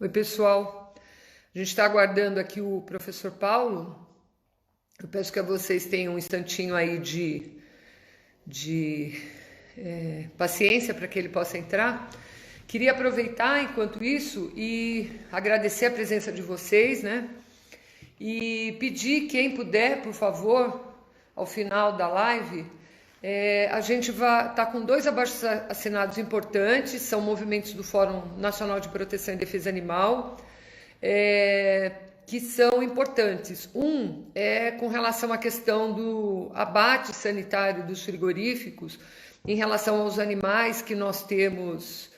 Oi, pessoal. A gente está aguardando aqui o professor Paulo. Eu peço que vocês tenham um instantinho aí de paciência para que ele possa entrar. Queria aproveitar enquanto isso e agradecer a presença de vocês, né? E pedir quem puder, por favor, ao final da live, a gente vai estar com dois abaixo-assinados importantes, são movimentos do Fórum Nacional de Proteção e Defesa Animal, que são importantes. Um é com relação à questão do abate sanitário dos frigoríficos, em relação aos animais que nós temos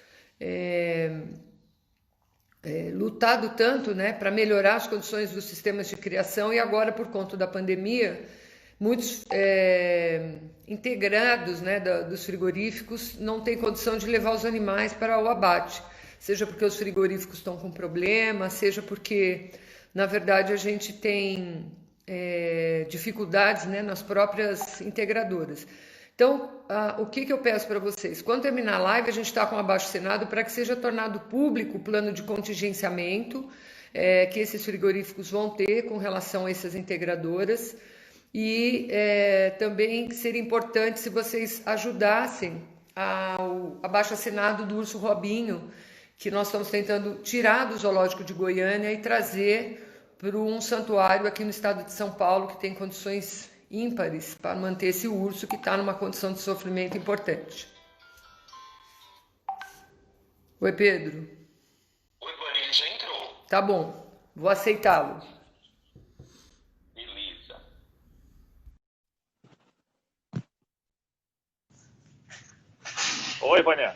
lutado tanto, né, para melhorar as condições dos sistemas de criação, e agora, por conta da pandemia, muitos integrados, né, dos frigoríficos não têm condição de levar os animais para o abate, seja porque os frigoríficos estão com problema, seja porque, na verdade, a gente tem dificuldades, né, nas próprias integradoras. Então, o que eu peço para vocês? Quando terminar a live, a gente está com abaixo-assinado para que seja tornado público o plano de contingenciamento que esses frigoríficos vão ter com relação a essas integradoras. E também seria importante se vocês ajudassem ao abaixo-assinado do Urso Robinho, que nós estamos tentando tirar do Zoológico de Goiânia e trazer para um santuário aqui no estado de São Paulo, que tem condições ímpares para manter esse urso que está numa condição de sofrimento importante. Oi, Pedro. Oi, Vânia, ele já entrou. Tá bom, vou aceitá-lo. Beleza. Oi, Vânia.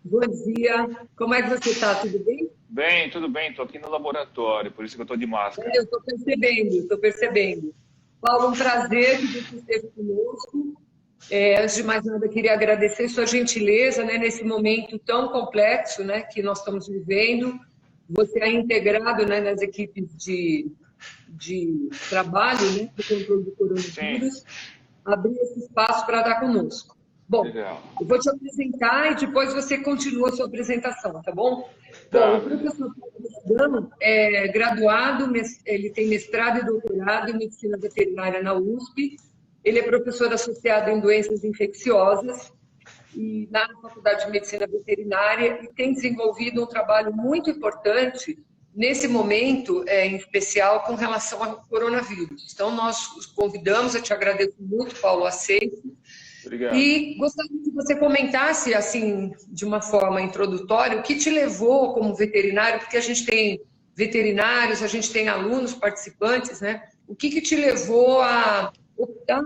Bom dia, como é que você está? Tudo bem? Bem, tudo bem. Estou aqui no laboratório, por isso que eu estou de máscara. Eu estou percebendo. Paulo, um prazer que você esteja conosco. Antes de mais nada, queria agradecer sua gentileza, né, nesse momento tão complexo, né, que nós estamos vivendo. Você é integrado, né, nas equipes de trabalho, né, do controle do coronavírus, abrir esse espaço para estar conosco. Bom, Legal. eu vou te apresentar e depois você continua a sua apresentação, tá bom? Tá. Bom, o professor Paulo é graduado, ele tem mestrado e doutorado em medicina veterinária na USP, ele é professor associado em doenças infecciosas e na Faculdade de Medicina Veterinária e tem desenvolvido um trabalho muito importante nesse momento, em especial, com relação ao coronavírus. Então, nós os convidamos, eu te agradeço muito, Paulo, aceite. Obrigado. E gostaria que você comentasse, assim, de uma forma introdutória, o que te levou como veterinário, porque a gente tem veterinários, a gente tem alunos participantes, né? O que te levou a optar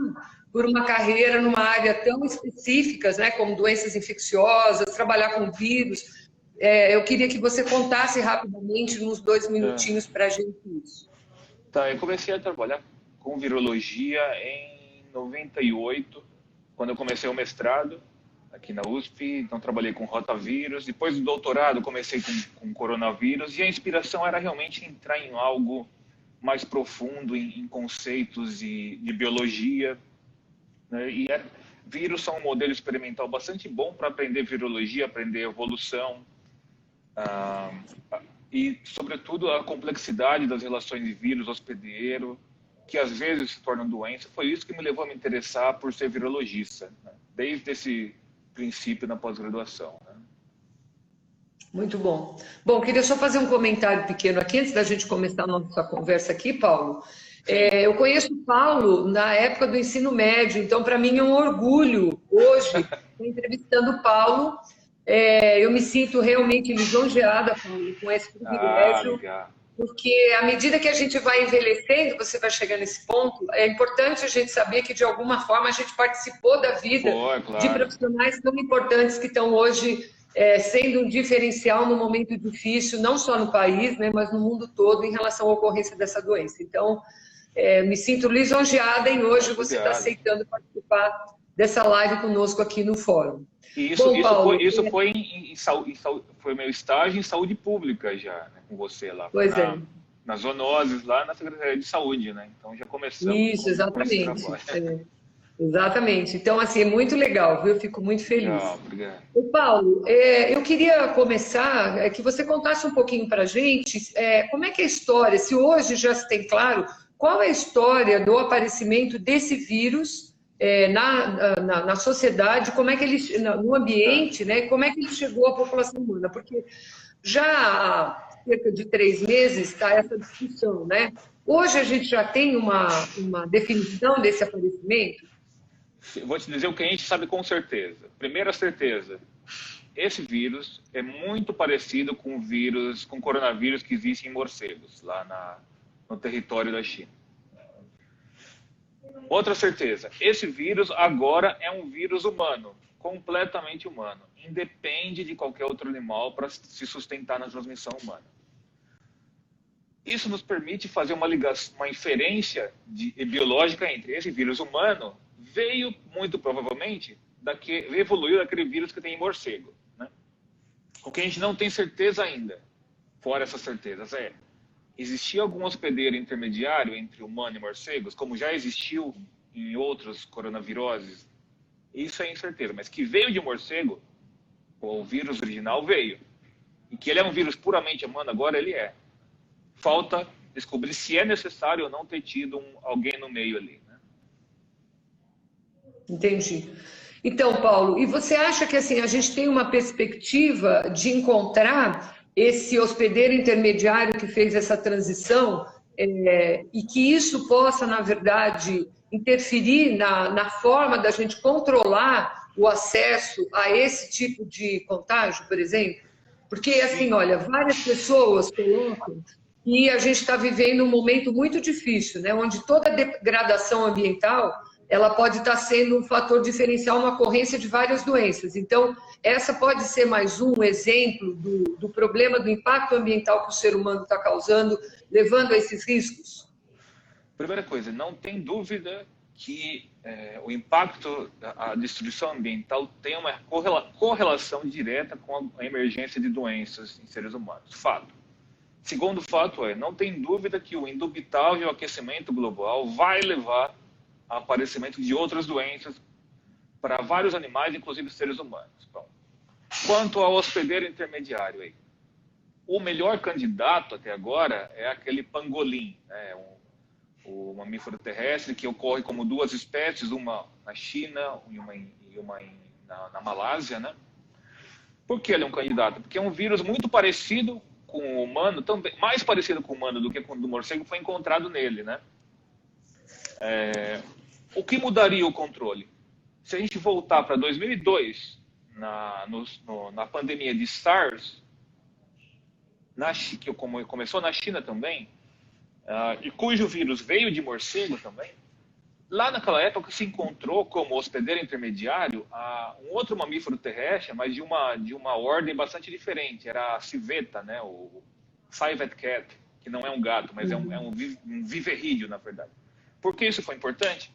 por uma carreira numa área tão específica, né, como doenças infecciosas, trabalhar com vírus? Eu queria que você contasse rapidamente, nos 2 minutinhos, para a gente isso. Tá, eu comecei a trabalhar com virologia em 98, quando eu comecei o mestrado aqui na USP. Então trabalhei com rotavírus. Depois do doutorado comecei com coronavírus, e a inspiração era realmente entrar em algo mais profundo, em conceitos de biologia, né? Vírus são um modelo experimental bastante bom para aprender virologia, aprender evolução, e, sobretudo, a complexidade das relações de vírus hospedeiro, que às vezes se tornam doença. Foi isso que me levou a me interessar por ser virologista, né? Desde esse princípio na pós-graduação, né? Muito bom. Bom, queria só fazer um comentário pequeno aqui, antes da gente começar a nossa conversa aqui, Paulo. Eu conheço o Paulo na época do ensino médio, então para mim é um orgulho hoje estar entrevistando o Paulo. Eu me sinto realmente lisonjeada, Paulo, com esse privilégio, porque à medida que a gente vai envelhecendo, você vai chegar nesse ponto, é importante a gente saber que de alguma forma a gente participou da vida de profissionais tão importantes que estão hoje sendo um diferencial no momento difícil, não só no país, né, mas no mundo todo, em relação à ocorrência dessa doença. Então, me sinto lisonjeada em hoje você estar aceitando participar dessa live conosco aqui no fórum. Isso foi meu estágio em saúde pública já, né, com você lá. Pois nas zoonoses, lá na Secretaria de Saúde, né? Então já começamos. Isso, exatamente. Exatamente. Então, assim, é muito legal, viu? Eu fico muito feliz. Legal, obrigado. Ô, Paulo, eu queria começar que você contasse um pouquinho para a gente como é que é a história, se hoje já se tem claro, qual é a história do aparecimento desse vírus na sociedade, como é que ele, no Tá. ambiente, né? Como é que ele chegou à população humana? Porque já há cerca de 3 meses está essa discussão, né? Hoje a gente já tem uma definição desse aparecimento. Vou te dizer o que a gente sabe com certeza. Primeira certeza, esse vírus é muito parecido com o vírus, com o coronavírus que existe em morcegos, lá no território da China. Outra certeza, esse vírus agora é um vírus humano, completamente humano. Independe de qualquer outro animal para se sustentar na transmissão humana. Isso nos permite fazer uma ligação, uma inferência biológica entre esse vírus humano veio muito provavelmente evoluiu daquele vírus que tem em morcego, né? O que a gente não tem certeza ainda, fora essas certezas, existia algum hospedeiro intermediário entre humano e morcegos, como já existiu em outros coronaviroses? Isso é incerteza, mas que veio de morcego, o vírus original veio. E que ele é um vírus puramente humano, agora ele é. Falta descobrir se é necessário ou não ter tido alguém no meio ali, né? Entendi. Então, Paulo, e você acha que assim a gente tem uma perspectiva de encontrar esse hospedeiro intermediário que fez essa transição e que isso possa, na verdade, interferir na forma da gente controlar o acesso a esse tipo de contágio, por exemplo? Porque, assim, olha, várias pessoas colocam que a gente está vivendo um momento muito difícil, né? Onde toda degradação ambiental ela pode estar sendo um fator diferencial na ocorrência de várias doenças. Então, essa pode ser mais um exemplo do problema do impacto ambiental que o ser humano está causando, levando a esses riscos? Primeira coisa, não tem dúvida que o impacto, a destruição ambiental tem uma correlação direta com a emergência de doenças em seres humanos. Fato. Segundo fato não tem dúvida que o indubitável aquecimento global vai levar ao aparecimento de outras doenças para vários animais, inclusive seres humanos. Bom, quanto ao hospedeiro intermediário, o melhor candidato até agora é aquele pangolim, né? O mamífero terrestre, que ocorre como duas espécies, uma na China e uma na Malásia, né? Por que ele é um candidato? Porque é um vírus muito parecido com o humano, também, mais parecido com o humano do que com o do morcego, foi encontrado nele, né? O que mudaria o controle? Se a gente voltar para 2002, na pandemia de SARS, que começou na China também, e cujo vírus veio de morcego também, lá naquela época se encontrou como hospedeiro intermediário um outro mamífero terrestre, mas de uma ordem bastante diferente. Era a civeta, né? O civet cat, que não é um gato, mas é um viverrídeo, na verdade. Por que isso foi importante?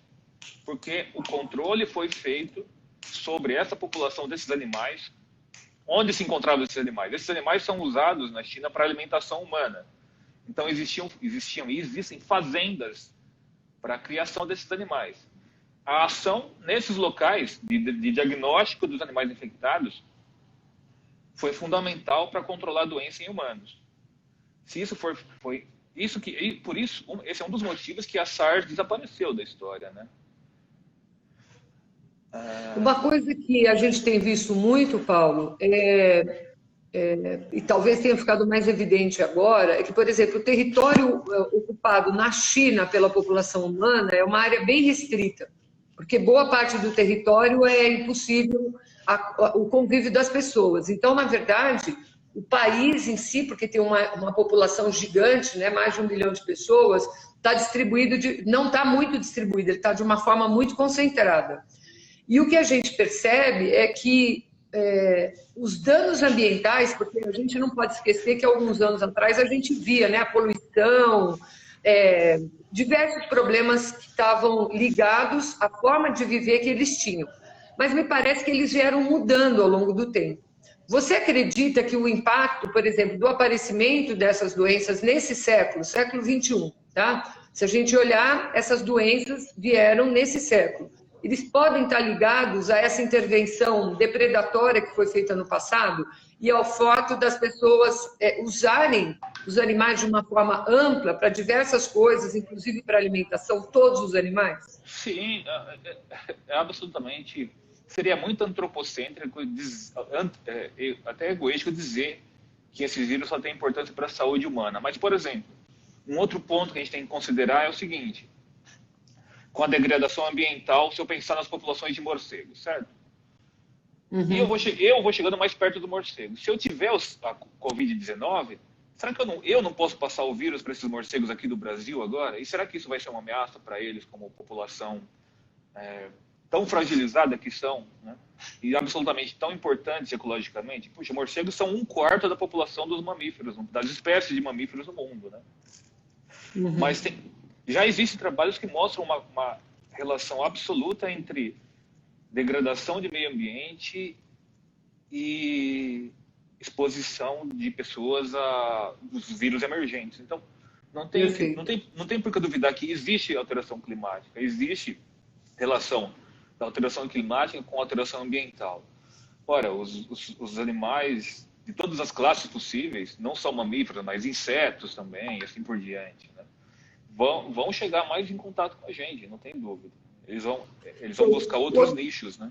Porque o controle foi feito sobre essa população desses animais. Onde se encontravam esses animais? Esses animais são usados na China para alimentação humana. Então existiam e existem fazendas para a criação desses animais. A ação nesses locais de diagnóstico dos animais infectados foi fundamental para controlar a doença em humanos. Se isso foi isso que, por isso, esse é um dos motivos que a SARS desapareceu da história, né? Uma coisa que a gente tem visto muito, Paulo, e talvez tenha ficado mais evidente agora, é que, por exemplo, o território ocupado na China pela população humana é uma área bem restrita, porque boa parte do território é impossível o convívio das pessoas. Então, na verdade, o país em si, porque tem uma população gigante, né, mais de 1 bilhão de pessoas, está distribuído, não está muito distribuído, ele está de uma forma muito concentrada. E o que a gente percebe é que os danos ambientais, porque a gente não pode esquecer que alguns anos atrás a gente via, né, a poluição, diversos problemas que estavam ligados à forma de viver que eles tinham. Mas me parece que eles vieram mudando ao longo do tempo. Você acredita que o impacto, por exemplo, do aparecimento dessas doenças nesse século XXI, tá? Se a gente olhar, essas doenças vieram nesse século. eles podem estar ligados a essa intervenção depredatória que foi feita no passado e ao fato das pessoas usarem os animais de uma forma ampla para diversas coisas, inclusive para alimentação, todos os animais? Sim, absolutamente. Seria muito antropocêntrico, até egoístico dizer que esses vírus só têm importância para a saúde humana. Mas, por exemplo, um outro ponto que a gente tem que considerar é o seguinte: com a degradação ambiental, se eu pensar nas populações de morcegos, certo? Uhum. E eu vou chegando mais perto do morcego. Se eu tiver a Covid-19, será que eu não posso passar o vírus para esses morcegos aqui do Brasil agora? E será que isso vai ser uma ameaça para eles como população tão fragilizada que são, né? E absolutamente tão importantes ecologicamente? Puxa, morcegos são 1/4 da população dos mamíferos, das espécies de mamíferos no mundo, né? Uhum. Mas já existem trabalhos que mostram uma relação absoluta entre degradação de meio ambiente e exposição de pessoas aos vírus emergentes. Então, não tem por que duvidar que existe alteração climática, existe relação da alteração climática com a alteração ambiental. Ora, os animais de todas as classes possíveis, não só mamíferos, mas insetos também, e assim por diante, né, vão chegar mais em contato com a gente, não tem dúvida. Eles vão buscar outros nichos, né?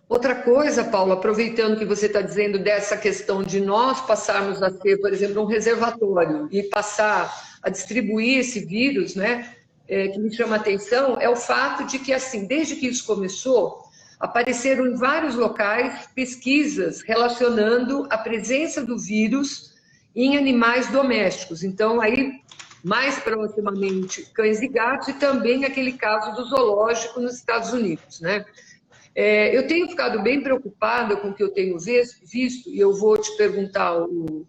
Outra coisa, Paulo, aproveitando que você está dizendo dessa questão de nós passarmos a ter, por exemplo, um reservatório e passar a distribuir esse vírus, né, que me chama a atenção, é o fato de que, assim, desde que isso começou, apareceram em vários locais pesquisas relacionando a presença do vírus em animais domésticos. Então, aí, mais proximamente, cães e gatos, e também aquele caso do zoológico nos Estados Unidos, né? Eu tenho ficado bem preocupada com o que eu tenho visto, e eu vou te perguntar o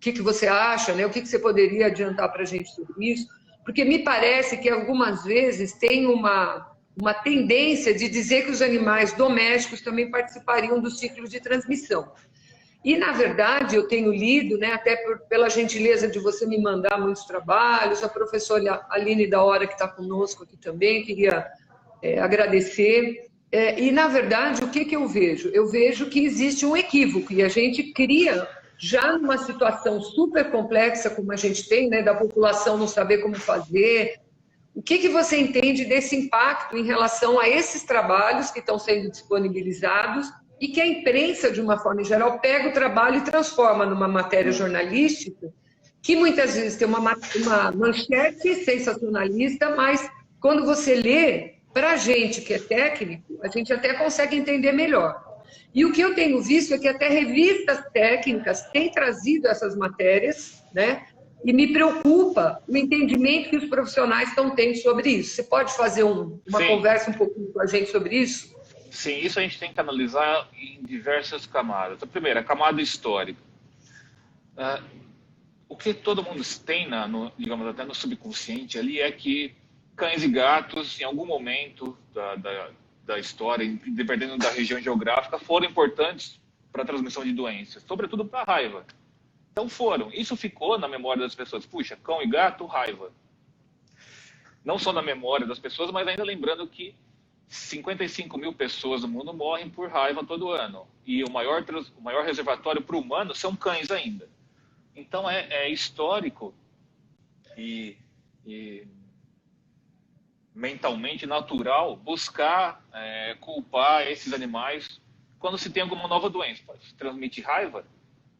que você acha, né? O que você poderia adiantar para a gente sobre isso, porque me parece que algumas vezes tem uma tendência de dizer que os animais domésticos também participariam do ciclo de transmissão. E, na verdade, eu tenho lido, né, até pela gentileza de você me mandar muitos trabalhos, a professora Aline da Hora, que está conosco aqui também, queria agradecer. E, na verdade, o que eu vejo? Eu vejo que existe um equívoco, e a gente cria, já numa situação super complexa como a gente tem, né, da população não saber como fazer. O que você entende desse impacto em relação a esses trabalhos que estão sendo disponibilizados e que a imprensa, de uma forma geral, pega o trabalho e transforma numa matéria jornalística que muitas vezes tem uma manchete sensacionalista, mas quando você lê, para a gente que é técnico, a gente até consegue entender melhor. E o que eu tenho visto é que até revistas técnicas têm trazido essas matérias, né? E me preocupa o entendimento que os profissionais estão tendo sobre isso. Você pode fazer uma conversa um pouquinho com a gente sobre isso? Sim, isso a gente tem que analisar em diversas camadas. A primeira, a camada histórica. O que todo mundo tem, digamos, até no subconsciente ali, é que cães e gatos, em algum momento da história, dependendo da região geográfica, foram importantes para a transmissão de doenças, sobretudo para a raiva. Então foram. Isso ficou na memória das pessoas. Puxa, cão e gato, raiva. Não só na memória das pessoas, mas ainda lembrando que 55 mil pessoas no mundo morrem por raiva todo ano. E o maior reservatório para o humano são cães ainda. Então é histórico e mentalmente natural buscar culpar esses animais quando se tem alguma nova doença. Se transmite raiva,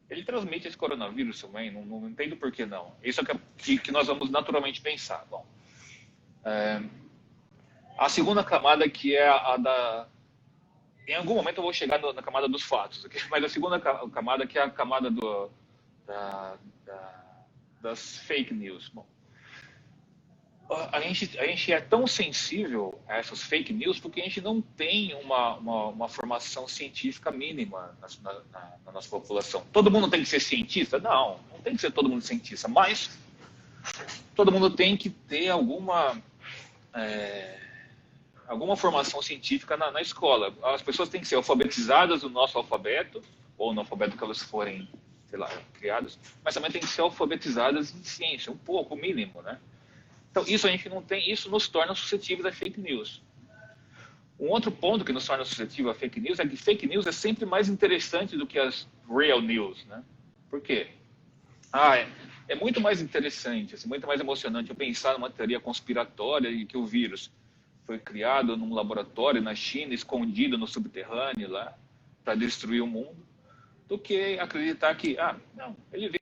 ele transmite esse coronavírus também, não entendo por que não. Isso é que nós vamos naturalmente pensar. Bom, a segunda camada, que é a da... Em algum momento eu vou chegar na camada dos fatos, okay? Mas a segunda camada, que é a camada das fake news. Bom, a gente é tão sensível a essas fake news porque a gente não tem uma formação científica mínima na nossa população. Todo mundo tem que ser cientista? Não tem que ser todo mundo cientista, mas todo mundo tem que ter alguma formação científica na escola. As pessoas têm que ser alfabetizadas no nosso alfabeto, ou no alfabeto que elas forem, sei lá, criadas, mas também tem que ser alfabetizadas em ciência, um pouco, o mínimo, né? Então, isso a gente não tem, isso nos torna suscetíveis a fake news. Um outro ponto que nos torna suscetível a fake news é que fake news é sempre mais interessante do que as real news, né? Por quê? É muito mais interessante, assim, muito mais emocionante eu pensar numa teoria conspiratória de que o vírus foi criado num laboratório na China, escondido no subterrâneo lá, para destruir o mundo, do que acreditar que, não, ele veio.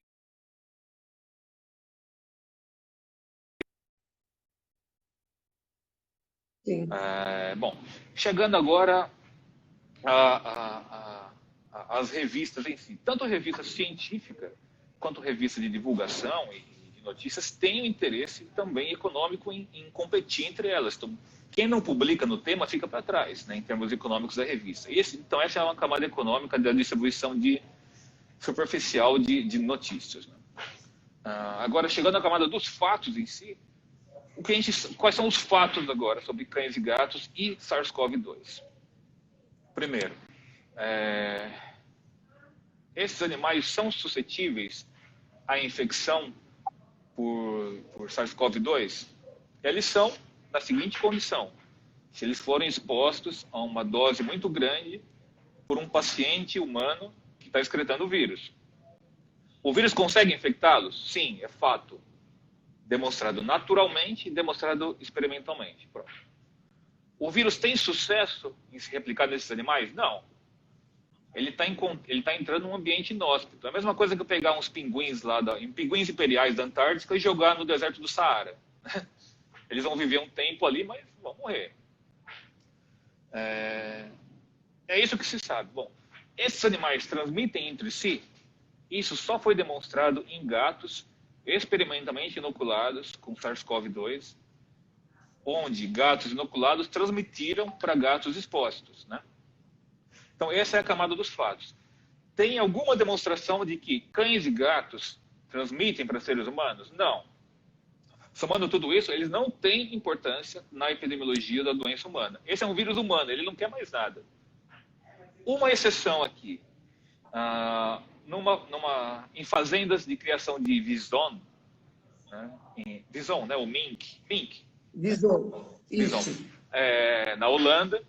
Sim. Bom, chegando agora às revistas em si. Tanto a revista científica quanto a revista de divulgação e de notícias têm um interesse também econômico em competir entre elas. Então, quem não publica no tema fica para trás, né, em termos econômicos da revista. Então, essa é uma camada econômica da distribuição superficial de notícias. Né? Agora, chegando à camada dos fatos em si, quais são os fatos agora sobre cães e gatos e SARS-CoV-2? Primeiro, esses animais são suscetíveis à infecção por SARS-CoV-2? Eles são na seguinte condição: se eles forem expostos a uma dose muito grande por um paciente humano que está excretando o vírus. O vírus consegue infectá-los? Sim, é fato. Demonstrado naturalmente e demonstrado experimentalmente. Pronto. O vírus tem sucesso em se replicar nesses animais? Não. Ele está entrando num ambiente inóspito. É a mesma coisa que eu pegar uns pinguins pinguins imperiais da Antártica e jogar no deserto do Saara. Eles vão viver um tempo ali, mas vão morrer. É isso que se sabe. Bom, esses animais transmitem entre si? Isso só foi demonstrado em gatos experimentalmente inoculados com SARS-CoV-2, onde gatos inoculados transmitiram para gatos expostos, né? Então, essa é a camada dos fatos. Tem alguma demonstração de que cães e gatos transmitem para seres humanos? Não. Somando tudo isso, eles não têm importância na epidemiologia da doença humana. Esse é um vírus humano, ele não quer mais nada. Uma exceção aqui, em fazendas de criação de bison, né? Bison, né? O mink. Bison. Na Holanda,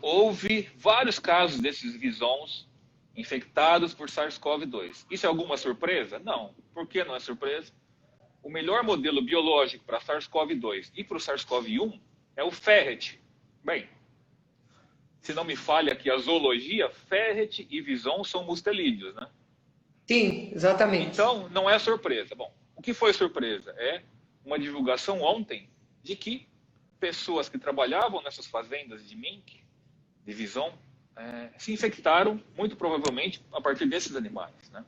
houve vários casos desses bisons infectados por SARS-CoV-2. Isso é alguma surpresa? Não. Por que não é surpresa? O melhor modelo biológico para SARS-CoV-2 e para o SARS-CoV-1 é o ferret. Bem, se não me falha aqui a zoologia, ferret e bison são mustelídeos, né? Sim, exatamente. Então, não é surpresa. Bom, o que foi surpresa? É uma divulgação ontem de que pessoas que trabalhavam nessas fazendas de mink, de bison, se infectaram, muito provavelmente, a partir desses animais, né?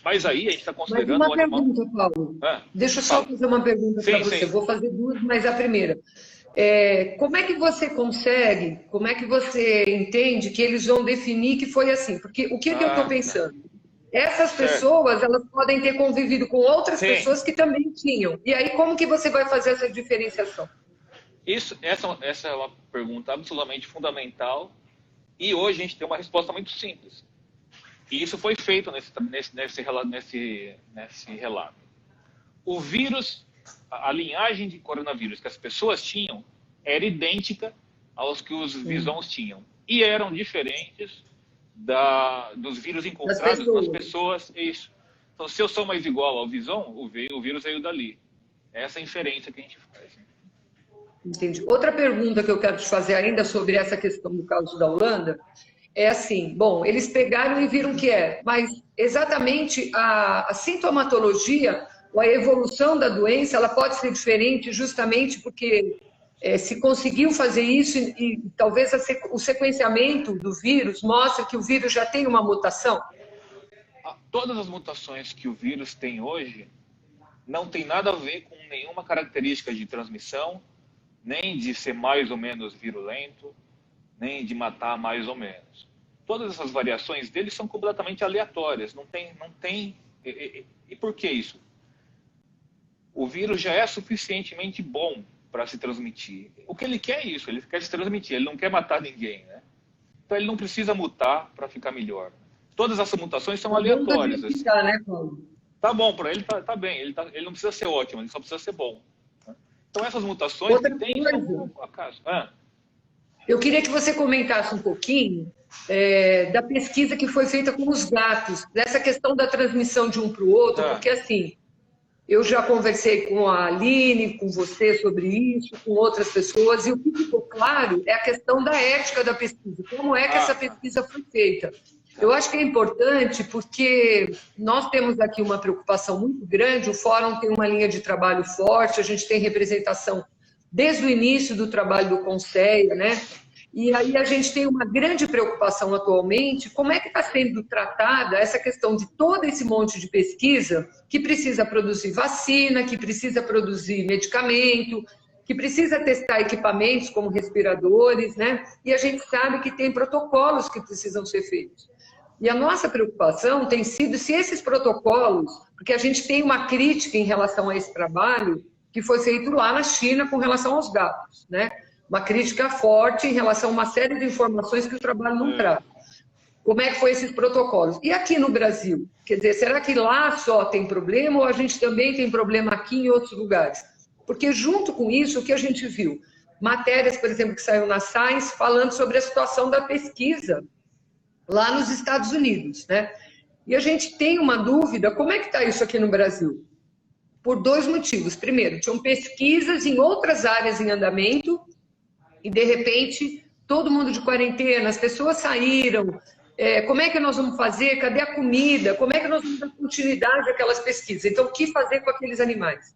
Mas aí a gente está considerando... Mas uma pergunta, Paulo. Deixa eu só fazer uma pergunta para você. Sim. Vou fazer duas, mas a primeira. Como é que você entende que eles vão definir que foi assim? Porque o que eu estou pensando? Essas pessoas, elas podem ter convivido com outras pessoas que também tinham. E aí, como que você vai fazer essa diferenciação? Essa é uma pergunta absolutamente fundamental. E hoje a gente tem uma resposta muito simples. E isso foi feito nesse relato. O vírus, a linhagem de coronavírus que as pessoas tinham era idêntica aos que os bisons tinham. E eram diferentes dos vírus encontrados nas pessoas. Isso. Então, se eu sou mais igual ao bison, o vírus veio dali. Essa é a inferência que a gente faz. Entendi. Outra pergunta que eu quero te fazer ainda sobre essa questão do caso da Holanda é assim, bom, eles pegaram e viram que mas exatamente a sintomatologia ou a evolução da doença, ela pode ser diferente justamente porque se conseguiu fazer isso e talvez o sequenciamento do vírus mostre que o vírus já tem uma mutação? Todas as mutações que o vírus tem hoje não tem nada a ver com nenhuma característica de transmissão, nem de ser mais ou menos virulento, nem de matar mais ou menos. Todas essas variações dele são completamente aleatórias. Não tem. E por que isso? O vírus já é suficientemente bom para se transmitir. O que ele quer é isso, ele quer se transmitir, ele não quer matar ninguém, né? Então ele não precisa mutar para ficar melhor. Todas essas mutações são aleatórias. Assim. Né, Paulo? Tá bom, para ele tá bem, ele não precisa ser ótimo, ele só precisa ser bom. Então, essas mutações Outra que tem coisa, são por acaso. eu queria que você comentasse um pouquinho da pesquisa que foi feita com os gatos, dessa questão da transmissão de um para o outro, Tá. porque assim, eu já conversei com a Aline, com você sobre isso, com outras pessoas, e o que ficou claro é a questão da ética da pesquisa. Como é que essa Tá. pesquisa foi feita? Eu acho que é importante porque nós temos aqui uma preocupação muito grande, o Fórum tem uma linha de trabalho forte, a gente tem representação desde o início do trabalho do Conselho, né? E aí a gente tem uma grande preocupação atualmente, como é que está sendo tratada essa questão de todo esse monte de pesquisa que precisa produzir vacina, que precisa produzir medicamento, que precisa testar equipamentos como respiradores, né? E a gente sabe que tem protocolos que precisam ser feitos. E a nossa preocupação tem sido se esses protocolos, porque a gente tem uma crítica em relação a esse trabalho que foi feito lá na China com relação aos gatos, né? Uma crítica forte em relação a uma série de informações que o trabalho não traz. Como é que foi esses protocolos? E aqui no Brasil? Quer dizer, será que lá só tem problema ou a gente também tem problema aqui em outros lugares? Porque junto com isso, o que a gente viu? Matérias, por exemplo, que saiu na Science falando sobre a situação da pesquisa lá nos Estados Unidos, né? E a gente tem uma dúvida, como é que está isso aqui no Brasil? Por dois motivos. Primeiro, tinham pesquisas em outras áreas em andamento e, de repente, todo mundo de quarentena, as pessoas saíram. Como é que nós vamos fazer? Cadê a comida? Como é que nós vamos dar continuidade àquelas pesquisas? Então, o que fazer com aqueles animais?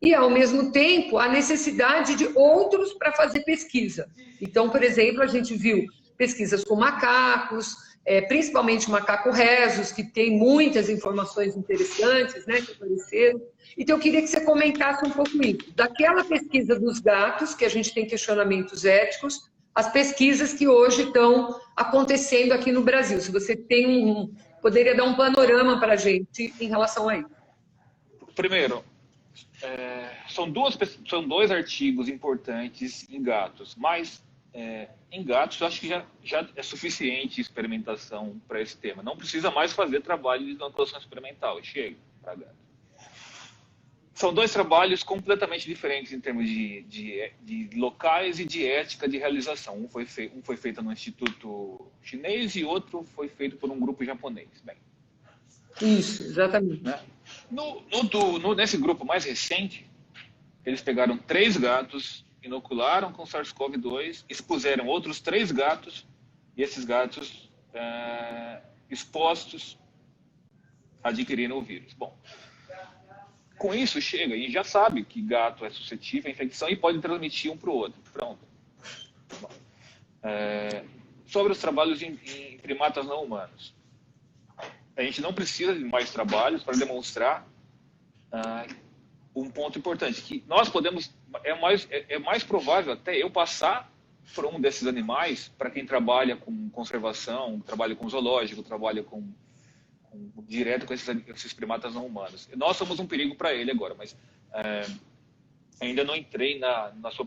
E, ao mesmo tempo, a necessidade de outros para fazer pesquisa. Então, por exemplo, a gente viu pesquisas com macacos, principalmente macaco rhesus, que tem muitas informações interessantes, né, que apareceram. Então, eu queria que você comentasse um pouco isso. Daquela pesquisa dos gatos, que a gente tem questionamentos éticos, as pesquisas que hoje estão acontecendo aqui no Brasil. Se você tem poderia dar um panorama para a gente em relação a isso. Primeiro, são dois artigos importantes em gatos, mas em gatos eu acho que já é suficiente experimentação para esse tema. Não precisa mais fazer trabalho de inoculação experimental, chega para gato. São dois trabalhos completamente diferentes em termos de locais e de ética de realização. Um foi feito no Instituto Chinês e outro foi feito por um grupo japonês. Bem, isso, exatamente. Né? Nesse grupo mais recente, eles pegaram 3 gatos, inocularam com SARS-CoV-2, expuseram outros 3 gatos, e esses gatos expostos adquiriram o vírus. Bom, com isso chega e já sabe que gato é suscetível à infecção e pode transmitir um para o outro. Pronto. Bom, sobre os trabalhos em primatas não humanos. A gente não precisa de mais trabalhos para demonstrar um ponto importante, que nós podemos, é mais provável até eu passar por um desses animais para quem trabalha com conservação, trabalha com zoológico, trabalha direto com esses primatas não humanos. Nós somos um perigo para ele agora, mas ainda não entrei no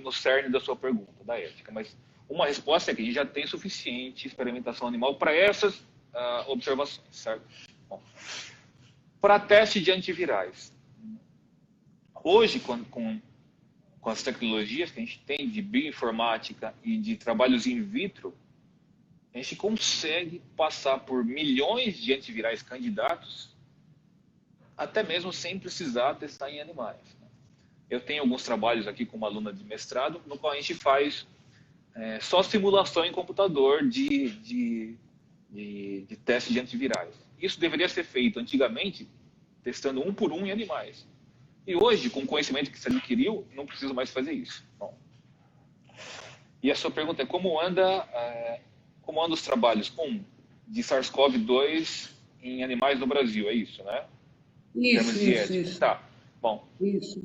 cerne da sua pergunta, da ética, mas uma resposta é que a gente já tem suficiente experimentação animal para essas observações, certo? Bom, para teste de antivirais. Hoje, com as tecnologias que a gente tem de bioinformática e de trabalhos in vitro, a gente consegue passar por milhões de antivirais candidatos, até mesmo sem precisar testar em animais. Eu tenho alguns trabalhos aqui com uma aluna de mestrado, no qual a gente faz só simulação em computador de teste de antivirais. Isso deveria ser feito antigamente, testando um por um em animais. E hoje, com o conhecimento que se adquiriu, não precisa mais fazer isso. Bom, e a sua pergunta é como andam os trabalhos de SARS-CoV-2 em animais no Brasil, é isso, né? Isso. Tá, bom. Isso.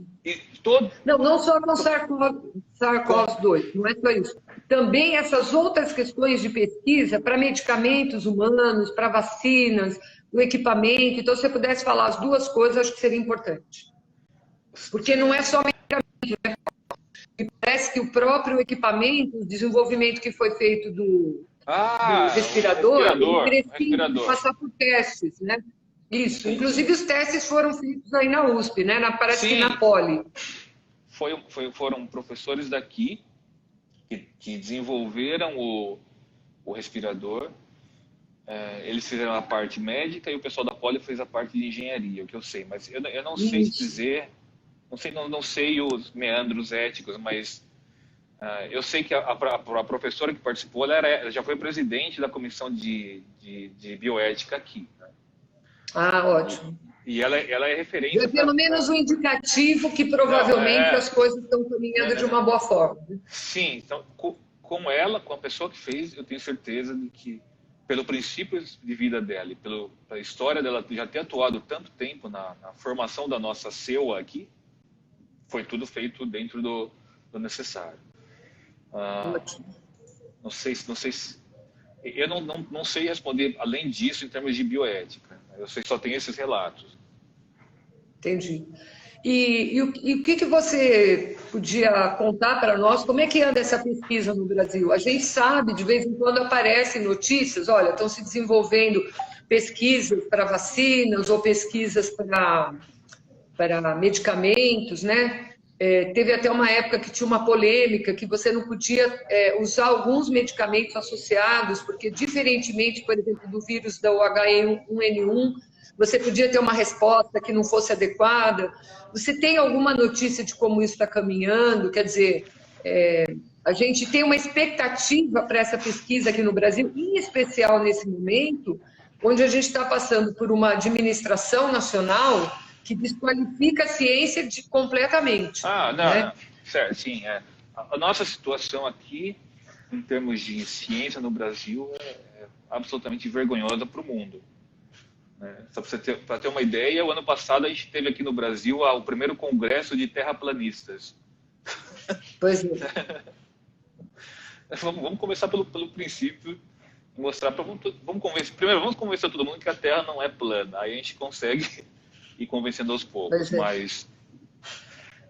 Não, não só com SARS-CoV-2, não é só isso. Também essas outras questões de pesquisa para medicamentos humanos, para vacinas, o equipamento. Então, se você pudesse falar as duas coisas, acho que seria importante. Porque não é só medicamento, né? Parece que o próprio equipamento, o desenvolvimento que foi feito do respirador, ele precisa passar por testes, né? Isso. Inclusive, os testes foram feitos aí na USP, né? Parece que na Poli. foram professores daqui que desenvolveram o respirador. Eles fizeram a parte médica e o pessoal da Poli fez a parte de engenharia, o que eu sei. Mas eu não sei dizer, não sei os meandros éticos, mas eu sei que a professora que participou, ela já foi presidente da comissão de bioética aqui, né? Ótimo. E ela é referência. Pelo menos um indicativo que provavelmente as coisas estão caminhando de uma boa forma. Sim, então, com a pessoa que fez, eu tenho certeza de que, pelo princípio de vida dela e pela história dela já ter atuado tanto tempo na formação da nossa CEUA aqui, foi tudo feito dentro do necessário. Não sei se eu não sei responder além disso em termos de bioética. Eu sei que só tem esses relatos. Entendi. E o que você podia contar para nós? Como é que anda essa pesquisa no Brasil? A gente sabe, de vez em quando aparecem notícias, olha, estão se desenvolvendo pesquisas para vacinas ou pesquisas para medicamentos, né? Teve até uma época que tinha uma polêmica que você não podia usar alguns medicamentos associados, porque diferentemente, por exemplo, do vírus da H1N1, você podia ter uma resposta que não fosse adequada. Você tem alguma notícia de como isso está caminhando? Quer dizer, a gente tem uma expectativa para essa pesquisa aqui no Brasil, em especial nesse momento, onde a gente está passando por uma administração nacional que desqualifica a ciência completamente. Não, né? não. Certo, sim. A nossa situação aqui, em termos de ciência no Brasil, é absolutamente vergonhosa para o mundo. Só para ter uma ideia, o ano passado a gente teve aqui no Brasil o primeiro congresso de terraplanistas. Pois é. Vamos começar pelo princípio, mostrar para vamos convencer todo mundo que a Terra não é plana. Aí a gente consegue ir convencendo aos poucos. Mas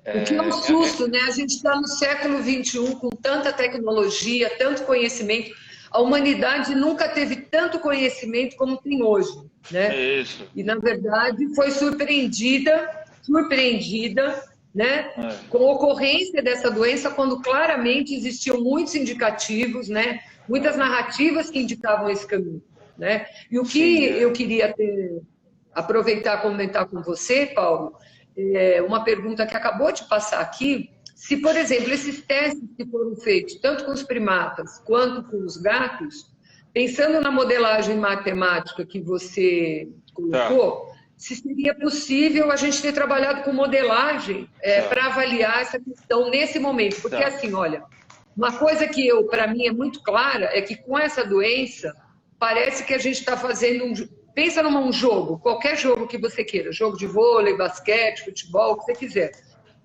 o que é um susto, né? A gente está no século XXI com tanta tecnologia, tanto conhecimento. A humanidade nunca teve tanto conhecimento como tem hoje, né? Isso. E, na verdade, foi surpreendida, né? Com a ocorrência dessa doença, quando claramente existiam muitos indicativos, né? Muitas narrativas que indicavam esse caminho, né? E o que eu queria aproveitar e comentar com você, Paulo, uma pergunta que acabou de passar aqui. Se, por exemplo, esses testes que foram feitos, tanto com os primatas quanto com os gatos, pensando na modelagem matemática que você colocou, se seria possível a gente ter trabalhado com modelagem para avaliar essa questão nesse momento. Porque, assim, olha, uma coisa que para mim é muito clara é que com essa doença, parece que a gente está fazendo pensa num jogo, qualquer jogo que você queira, jogo de vôlei, basquete, futebol, o que você quiser.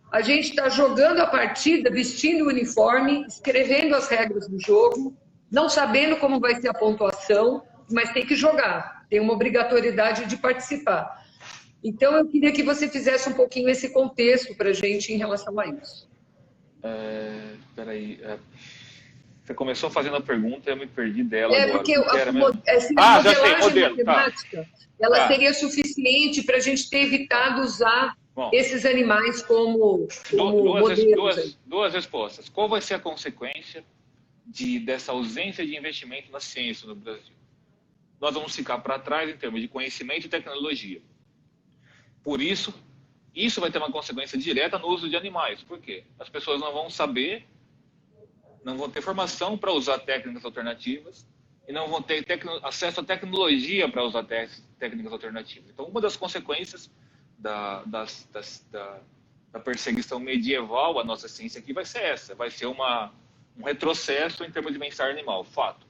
A gente está jogando a partida, vestindo o uniforme, escrevendo as regras do jogo, não sabendo como vai ser a pontuação, mas tem que jogar, tem uma obrigatoriedade de participar. Então, eu queria que você fizesse um pouquinho esse contexto para a gente em relação a isso. Peraí. Você começou fazendo a pergunta e eu me perdi dela agora. Porque a modelagem matemática, ela seria suficiente para a gente ter evitado usar esses animais como modelos. Duas respostas. Qual vai ser a consequência dessa ausência de investimento na ciência no Brasil? Nós vamos ficar para trás em termos de conhecimento e tecnologia. Por isso vai ter uma consequência direta no uso de animais. Por quê? As pessoas não vão saber, não vão ter formação para usar técnicas alternativas e não vão ter acesso à tecnologia para usar técnicas alternativas. Então, uma das consequências da perseguição medieval à nossa ciência aqui vai ser essa, vai ser um retrocesso em termos de bem-estar animal, fato.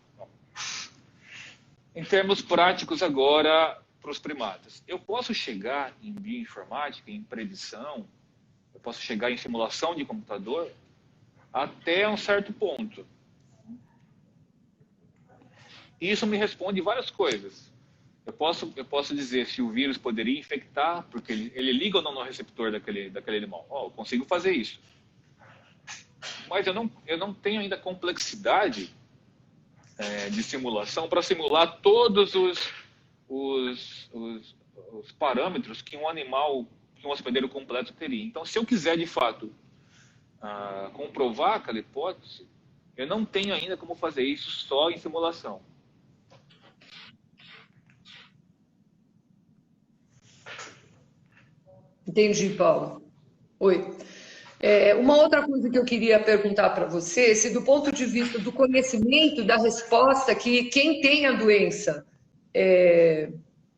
Em termos práticos agora, para os primatas, eu posso chegar em bioinformática, em predição, eu posso chegar em simulação de computador até um certo ponto. Isso me responde várias coisas. Eu posso dizer se o vírus poderia infectar, porque ele liga ou não no receptor daquele animal. Eu consigo fazer isso. Mas eu não tenho ainda complexidade de simulação para simular todos os parâmetros que um hospedeiro completo teria. Então, se eu quiser, de fato, comprovar aquela hipótese, eu não tenho ainda como fazer isso só em simulação. Entendi, Paulo. Oi. Uma outra coisa que eu queria perguntar para você, se do ponto de vista do conhecimento da resposta, que quem tem a doença,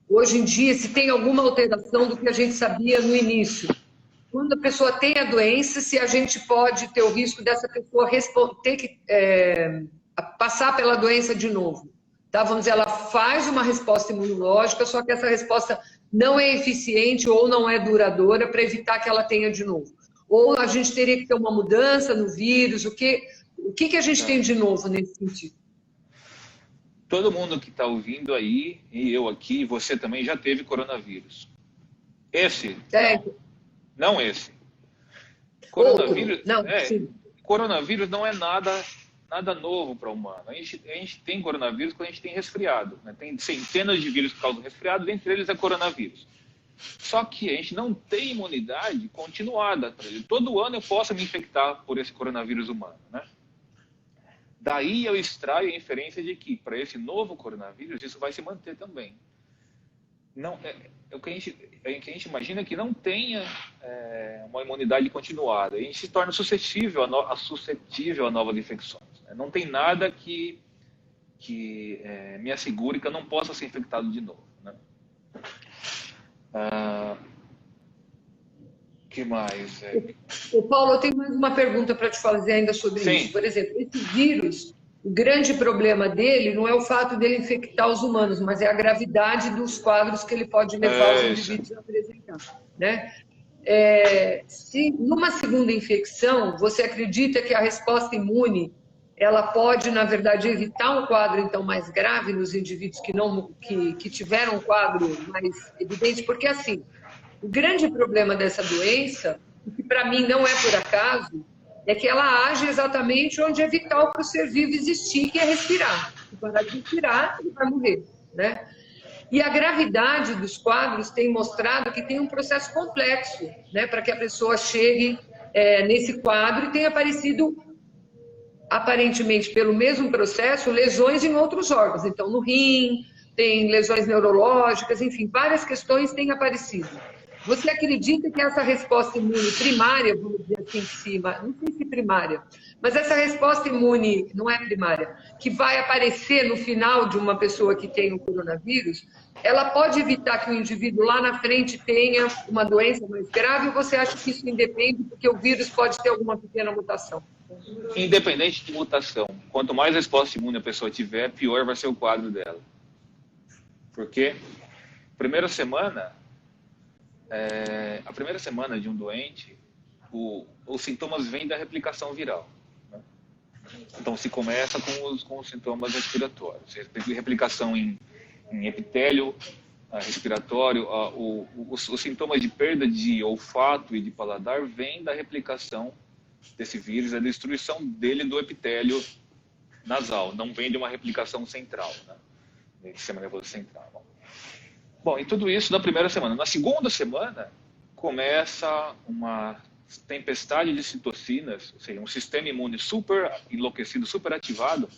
hoje em dia, se tem alguma alteração do que a gente sabia no início. Quando a pessoa tem a doença, se a gente pode ter o risco dessa pessoa ter que passar pela doença de novo. Tá? Vamos dizer, ela faz uma resposta imunológica, só que essa resposta não é eficiente ou não é duradoura para evitar que ela tenha de novo. Ou a gente teria que ter uma mudança no vírus, o que a gente tem de novo nesse sentido? Todo mundo que está ouvindo aí, e eu aqui, você também já teve coronavírus. Esse? Não esse. Coronavírus, não, sim. Coronavírus não é nada novo para o humano. A gente tem coronavírus quando a gente tem resfriado. Né? Tem centenas de vírus que causam resfriado, dentre eles é coronavírus. Só que a gente não tem imunidade continuada. Todo ano eu posso me infectar por esse coronavírus humano. Né? Daí eu extraio a inferência de que, para esse novo coronavírus, isso vai se manter também. Não, o que a gente imagina que não tenha uma imunidade continuada. A gente se torna suscetível a novas infecções. Né? Não tem nada que me assegure que eu não possa ser infectado de novo. Né? Que mais? Paulo, eu tenho mais uma pergunta para te fazer ainda sobre isso. Por exemplo, esse vírus, o grande problema dele não é o fato dele infectar os humanos, mas é a gravidade dos quadros que ele pode levar os indivíduos a apresentar. Né? Se numa segunda infecção, você acredita que a resposta imune ela pode, na verdade, evitar um quadro então mais grave nos indivíduos que tiveram um quadro mais evidente? Porque, assim, o grande problema dessa doença, que para mim não é por acaso, é que ela age exatamente onde é vital para o ser vivo existir, que é respirar. Se parar de respirar, ele vai morrer, né? E a gravidade dos quadros tem mostrado que tem um processo complexo, né, para que a pessoa chegue nesse quadro e tenha aparecido, aparentemente pelo mesmo processo, lesões em outros órgãos. Então, no rim, tem lesões neurológicas, enfim, várias questões têm aparecido. Você acredita que essa resposta imune primária, vamos dizer assim em cima, não sei se primária, mas essa resposta imune não é primária, que vai aparecer no final de uma pessoa que tem o coronavírus, ela pode evitar que o indivíduo lá na frente tenha uma doença mais grave, ou você acha que isso independe, porque o vírus pode ter alguma pequena mutação? Independente de mutação, quanto mais resposta imune a pessoa tiver, pior vai ser o quadro dela. Porque primeira semana de um doente, os sintomas vêm da replicação viral. Né? Então, se começa com os sintomas respiratórios. Replicação em epitélio respiratório, os sintomas de perda de olfato e de paladar vêm da replicação desse vírus, a destruição dele do epitélio nasal, não vem de uma replicação central, né? Do sistema nervoso central. Bom, e tudo isso na primeira semana. Na segunda semana, começa uma tempestade de citocinas, ou seja, um sistema imune super enlouquecido, super ativado,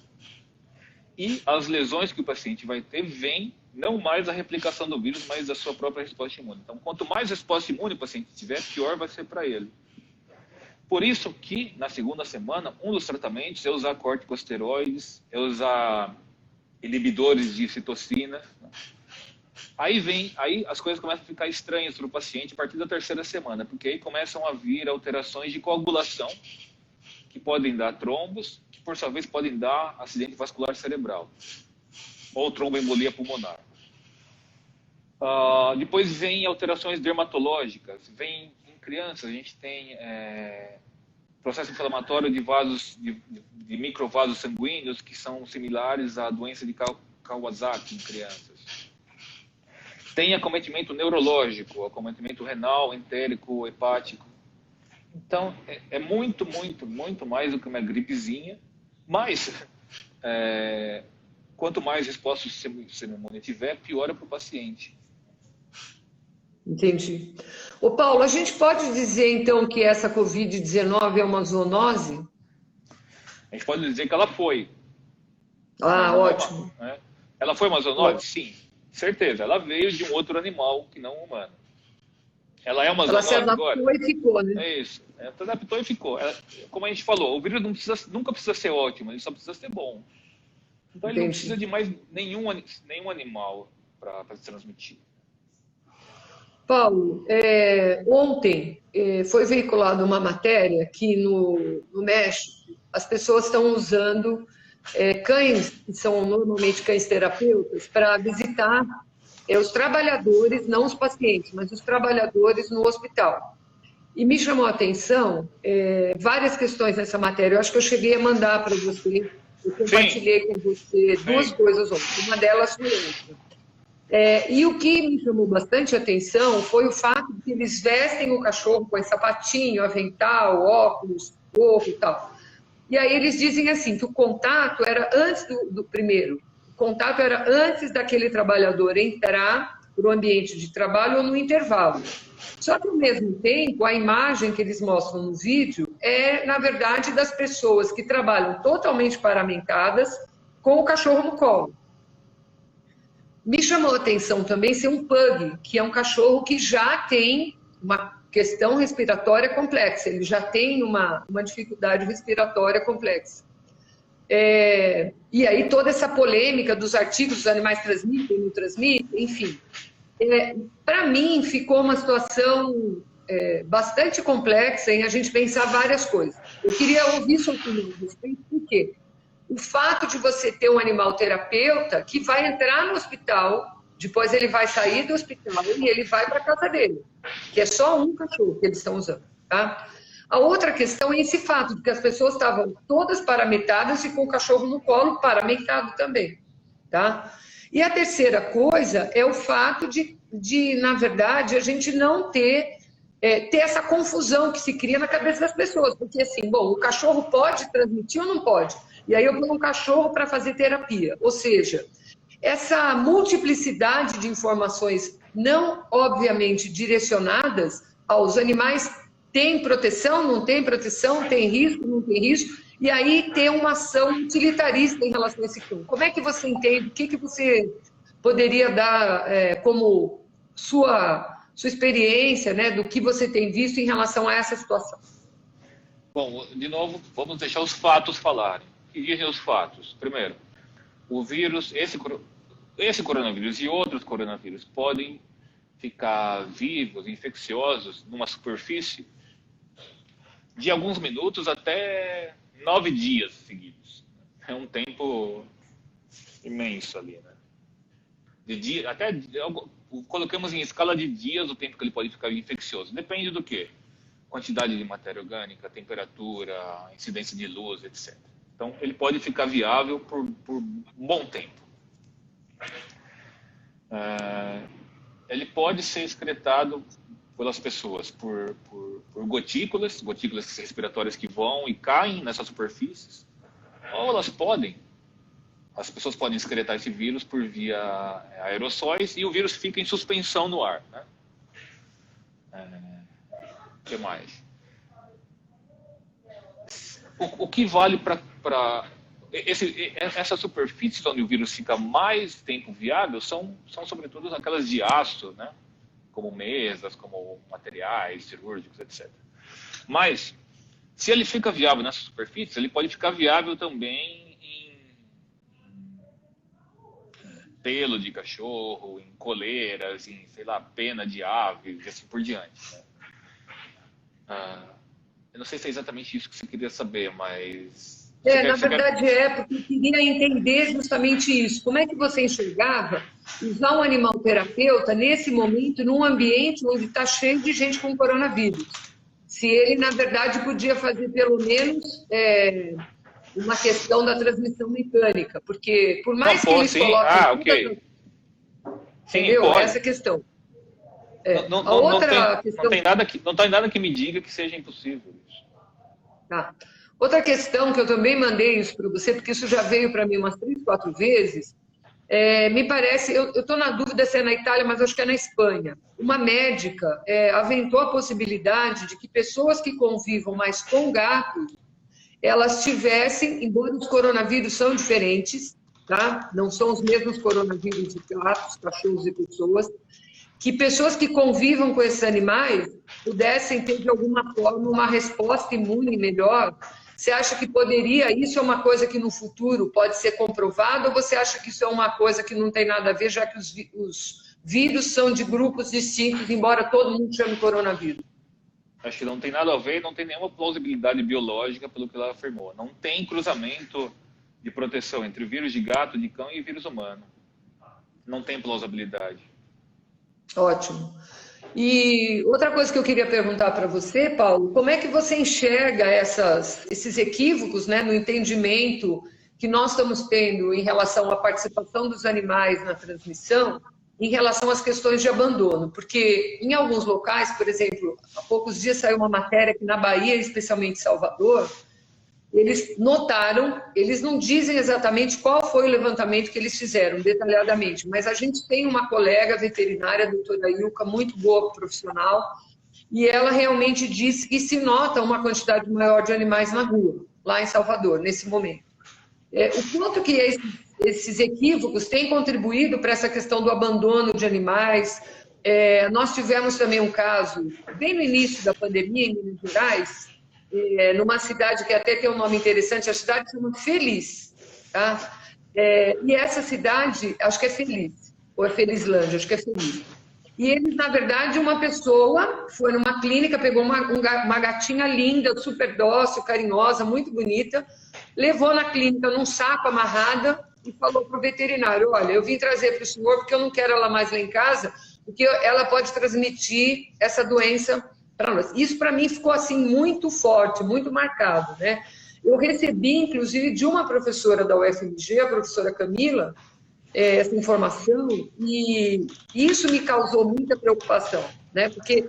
e as lesões que o paciente vai ter vêm não mais da replicação do vírus, mas da sua própria resposta imune. Então, quanto mais resposta imune o paciente tiver, pior vai ser para ele. Por isso que, na segunda semana, um dos tratamentos é usar corticosteroides, é usar inibidores de citocina. Aí as coisas começam a ficar estranhas para o paciente a partir da terceira semana, porque aí começam a vir alterações de coagulação, que podem dar trombos, que por sua vez podem dar acidente vascular cerebral, ou tromboembolia pulmonar. Depois vem alterações dermatológicas, vem em crianças, a gente tem processo inflamatório de vasos, de microvasos sanguíneos, que são similares à doença de Kawasaki em crianças. Tem acometimento neurológico, acometimento renal, entérico, hepático. Então, é muito, muito, muito mais do que uma gripezinha, mas quanto mais resposta o sistema imune tiver, pior é para o paciente. Entendi. Ô Paulo, a gente pode dizer então que essa Covid-19 é uma zoonose? A gente pode dizer que ela foi, mas Ah, não é uma. ótimo, Né? Ela foi uma zoonose? ótimo. Sim, certeza. Ela veio de um outro animal que não humano. Ela é uma Ela se zoonose agora? adaptou e ficou, né? É isso. Ela se adaptou e ficou. Como a gente falou, o vírus nunca precisa ser ótimo, ele só precisa ser bom. Então ele não precisa Entendi. de mais nenhum animal para se transmitir. Paulo, ontem foi veiculada uma matéria que no México as pessoas estão usando cães, que são normalmente cães terapeutas, para visitar os trabalhadores, não os pacientes, mas os trabalhadores no hospital. E me chamou a atenção várias questões nessa matéria. Eu acho que eu cheguei a mandar para você, eu Sim, compartilhei com você duas sim. coisas ontem. Uma delas foi essa. E o que me chamou bastante atenção foi o fato de que eles vestem o cachorro com esse sapatinho, avental, óculos, gorro e tal. E aí eles dizem assim, que o contato era antes do primeiro. O contato era antes daquele trabalhador entrar para o ambiente de trabalho ou no intervalo. Só que, ao mesmo tempo, a imagem que eles mostram no vídeo é, na verdade, das pessoas que trabalham totalmente paramentadas com o cachorro no colo. Me chamou a atenção também ser um pug, que é um cachorro que já tem uma questão respiratória complexa, ele já tem uma dificuldade respiratória complexa. E aí toda essa polêmica dos artigos, os animais transmitem, não transmitem, enfim. Para mim, ficou uma situação bastante complexa em a gente pensar várias coisas. Eu queria ouvir sua opinião a respeito, por quê? O fato de você ter um animal terapeuta que vai entrar no hospital, depois ele vai sair do hospital e ele vai para a casa dele, que é só um cachorro que eles estão usando, tá? A outra questão é esse fato de que as pessoas estavam todas paramentadas e com o cachorro no colo paramentado também, tá? E a terceira coisa é o fato de na verdade, a gente não ter essa confusão que se cria na cabeça das pessoas, porque assim, bom, o cachorro pode transmitir ou não pode? E aí eu ponho um cachorro para fazer terapia. Ou seja, essa multiplicidade de informações não obviamente direcionadas aos animais tem proteção, não tem proteção, tem risco, não tem risco, e aí tem uma ação utilitarista em relação a esse campo. Como é que você entende? O que você poderia dar como sua experiência, né, do que você tem visto em relação a essa situação? Bom, de novo, vamos deixar os fatos falarem. O que dizem os fatos? Primeiro, o vírus, esse coronavírus e outros coronavírus podem ficar vivos, infecciosos, numa superfície de alguns minutos até 9 dias seguidos. É um tempo imenso ali, né? Colocamos em escala de dias o tempo que ele pode ficar infeccioso. Depende do quê? Quantidade de matéria orgânica, temperatura, incidência de luz, etc. Então, ele pode ficar viável por um bom tempo. Ele pode ser excretado pelas pessoas por gotículas respiratórias que vão e caem nessas superfícies, ou as pessoas podem excretar esse vírus por via aerossóis e o vírus fica em suspensão no ar, né? O que mais? O que vale para essa superfície onde o vírus fica mais tempo viável são sobretudo aquelas de aço, né? Como mesas, como materiais cirúrgicos, etc. Mas, se ele fica viável nessa superfície, ele pode ficar viável também em pelo de cachorro, em coleiras, em, sei lá, pena de aves e assim por diante, né? Eu não sei se é exatamente isso que você queria saber, mas... Na verdade porque eu queria entender justamente isso. Como é que você enxergava usar um animal terapeuta nesse momento, num ambiente onde está cheio de gente com coronavírus? Se ele, na verdade, podia fazer pelo menos uma questão da transmissão mecânica, porque por mais que eles coloquem... ok. Entendeu? Sim, pode. Essa questão. Não tem nada que me diga que seja impossível isso. Tá. Outra questão que eu também mandei isso para você, porque isso já veio para mim umas 3, 4 vezes, Me parece, eu estou na dúvida se é na Itália, mas acho que é na Espanha. Uma médica aventou a possibilidade de que pessoas que convivam mais com gatos, elas tivessem, embora os coronavírus são diferentes, tá? Não são os mesmos coronavírus de gatos, cachorros e pessoas, que pessoas que convivam com esses animais pudessem ter, de alguma forma, uma resposta imune melhor. Você acha que poderia, isso é uma coisa que no futuro pode ser comprovado, ou você acha que isso é uma coisa que não tem nada a ver, já que os vírus são de grupos distintos, embora todo mundo chame coronavírus? Acho que não tem nada a ver, não tem nenhuma plausibilidade biológica pelo que ela afirmou. Não tem cruzamento de proteção entre vírus de gato, de cão e vírus humano. Não tem plausibilidade. Ótimo. E outra coisa que eu queria perguntar para você, Paulo, como é que você enxerga esses equívocos, né, no entendimento que nós estamos tendo em relação à participação dos animais na transmissão, em relação às questões de abandono? Porque em alguns locais, por exemplo, há poucos dias saiu uma matéria que na Bahia, especialmente em Salvador, eles notaram, eles não dizem exatamente qual foi o levantamento que eles fizeram, detalhadamente, mas a gente tem uma colega veterinária, a doutora Ilka, muito boa profissional, e ela realmente disse que se nota uma quantidade maior de animais na rua, lá em Salvador, nesse momento. O quanto que esses equívocos têm contribuído para essa questão do abandono de animais. Nós tivemos também um caso, bem no início da pandemia, em Minas Gerais, numa cidade que até tem um nome interessante, a cidade se chama Feliz, tá? E essa cidade, acho que é Feliz, ou é Felizlândia, acho que é Feliz. E eles, na verdade, uma pessoa foi numa clínica, pegou uma gatinha linda, super dócil, carinhosa, muito bonita, levou na clínica num saco amarrada e falou para o veterinário: olha, eu vim trazer para o senhor porque eu não quero ela mais lá em casa, porque ela pode transmitir essa doença para nós. Isso, para mim, ficou assim muito forte, muito marcado, né? Eu recebi, inclusive, de uma professora da UFMG, a professora Camila, essa informação, e isso me causou muita preocupação, né? Porque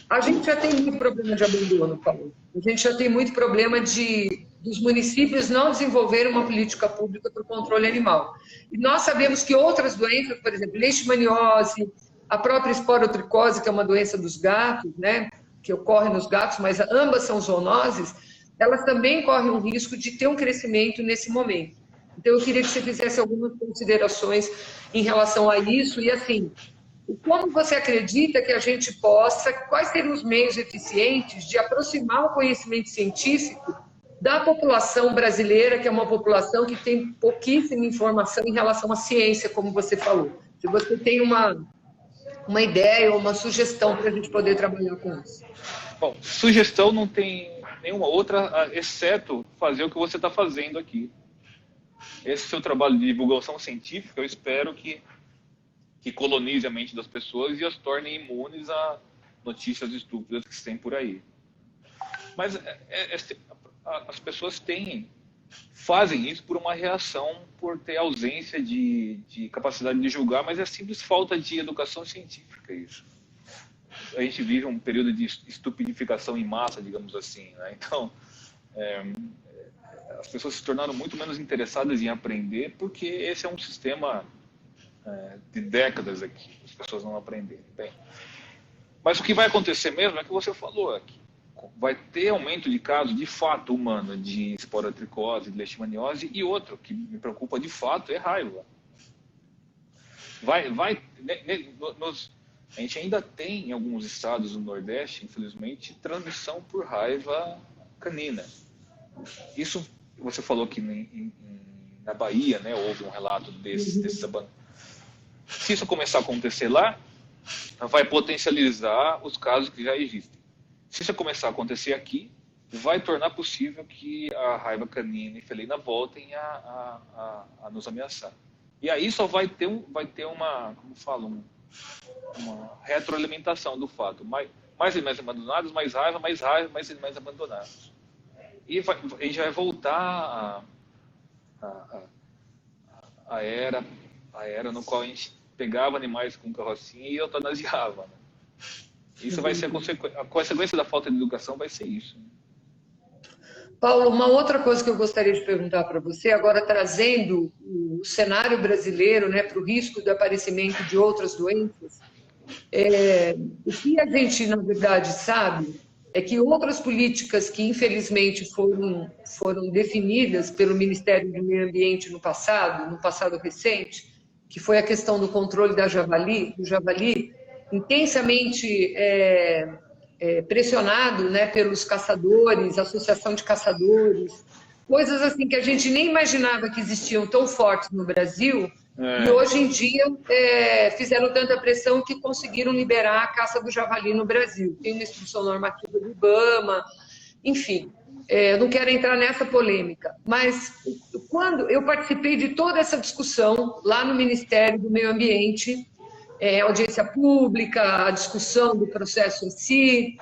a gente já tem muito problema de abandono, Paulo. A gente já tem muito problema dos municípios não desenvolverem uma política pública para o controle animal. E nós sabemos que outras doenças, por exemplo, leishmaniose, a própria esporotricose, que é uma doença dos gatos, né, que ocorre nos gatos, mas ambas são zoonoses, elas também correm um risco de ter um crescimento nesse momento. Então, eu queria que você fizesse algumas considerações em relação a isso e, assim, como você acredita que a gente possa, quais seriam os meios eficientes de aproximar o conhecimento científico da população brasileira, que é uma população que tem pouquíssima informação em relação à ciência, como você falou. Se você tem uma ideia ou uma sugestão para a gente poder trabalhar com isso. Bom, sugestão não tem nenhuma outra, exceto fazer o que você está fazendo aqui. Esse seu trabalho de divulgação científica, eu espero que colonize a mente das pessoas e as torne imunes a notícias estúpidas que se tem por aí. Mas as pessoas fazem isso por uma reação, por ter ausência de capacidade de julgar, mas é simples falta de educação científica isso. A gente vive um período de estupidificação em massa, digamos assim, né? Então, as pessoas se tornaram muito menos interessadas em aprender, porque esse é um sistema de décadas aqui, as pessoas não aprenderem. Bem, mas o que vai acontecer mesmo é o que você falou aqui. Vai ter aumento de casos de fato humano de esporotricose, de leishmaniose, e outro que me preocupa de fato é raiva. A gente ainda tem em alguns estados do Nordeste, infelizmente, transmissão por raiva canina. Isso, você falou que na Bahia, né, houve um relato desses abandonos. Se isso começar a acontecer lá, vai potencializar os casos que já existem. Se isso começar a acontecer aqui, vai tornar possível que a raiva canina e felina voltem a nos ameaçar. E aí só vai ter uma, como falo, uma retroalimentação do fato. Mais animais abandonados, mais raiva, mais animais abandonados. E a gente vai voltar à era no qual a gente pegava animais com carrocinha e eutanasiava, né? Isso vai ser a consequência da falta de educação, vai ser isso. Paulo, uma outra coisa que eu gostaria de perguntar para você, agora trazendo o cenário brasileiro, né, para o risco do aparecimento de outras doenças, o que a gente, na verdade, sabe é que outras políticas que, infelizmente, foram definidas pelo Ministério do Meio Ambiente no passado recente, que foi a questão do controle do javali intensamente pressionado, né, pelos caçadores, associação de caçadores, coisas assim que a gente nem imaginava que existiam tão fortes no Brasil, e hoje em dia fizeram tanta pressão que conseguiram liberar a caça do javali no Brasil. Tem uma instrução normativa do IBAMA, enfim. Eu não quero entrar nessa polêmica, mas quando eu participei de toda essa discussão lá no Ministério do Meio Ambiente, audiência pública, a discussão do processo em si,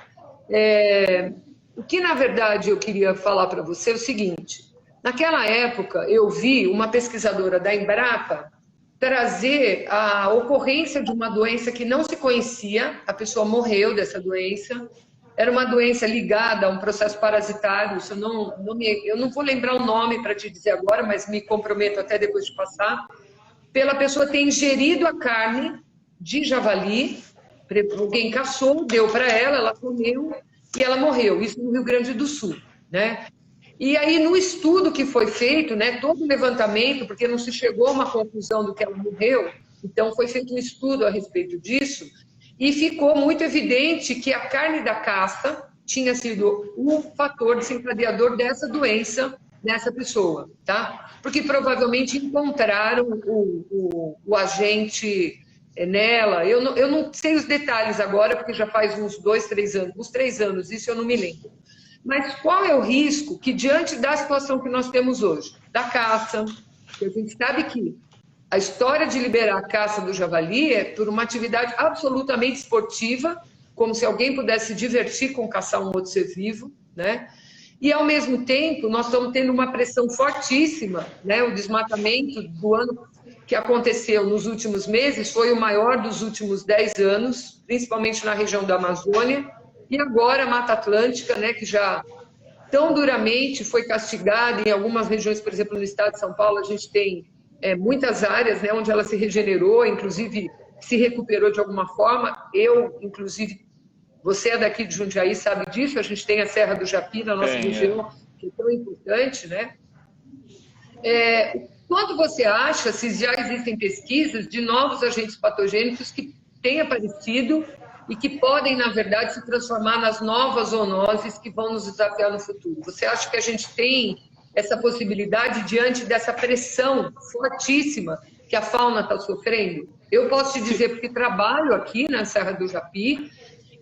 o que, na verdade, eu queria falar para você é o seguinte: naquela época, eu vi uma pesquisadora da Embrapa trazer a ocorrência de uma doença que não se conhecia, a pessoa morreu dessa doença, era uma doença ligada a um processo parasitário, eu não vou lembrar o nome para te dizer agora, mas me comprometo até depois de passar, pela pessoa ter ingerido a carne de javali, alguém caçou, deu para ela comeu e ela morreu, isso no Rio Grande do Sul, né? E aí, no estudo que foi feito, né, todo o levantamento, porque não se chegou a uma conclusão do que ela morreu, então foi feito um estudo a respeito disso, e ficou muito evidente que a carne da caça tinha sido o fator desencadeador dessa doença nessa pessoa, tá? Porque provavelmente encontraram o agente nela. Eu não sei os detalhes agora, porque já faz uns 3 anos, isso eu não me lembro. Mas qual é o risco que, diante da situação que nós temos hoje, da caça, que a gente sabe que a história de liberar a caça do javali é por uma atividade absolutamente esportiva, como se alguém pudesse se divertir com caçar um outro ser vivo, né? E, ao mesmo tempo, nós estamos tendo uma pressão fortíssima, né? O desmatamento do ano que aconteceu nos últimos meses foi o maior dos últimos 10 anos, principalmente na região da Amazônia, e agora a Mata Atlântica, né, que já tão duramente foi castigada em algumas regiões, por exemplo, no estado de São Paulo, a gente tem muitas áreas, né, onde ela se regenerou, inclusive se recuperou de alguma forma. Eu, inclusive, você é daqui de Jundiaí, sabe disso, a gente tem a Serra do Japi na nossa região, que é tão importante, né? Quanto você acha, se já existem pesquisas de novos agentes patogênicos que têm aparecido e que podem, na verdade, se transformar nas novas zoonoses que vão nos desafiar no futuro? Você acha que a gente tem essa possibilidade diante dessa pressão fortíssima que a fauna está sofrendo? Eu posso te dizer, porque trabalho aqui na Serra do Japi,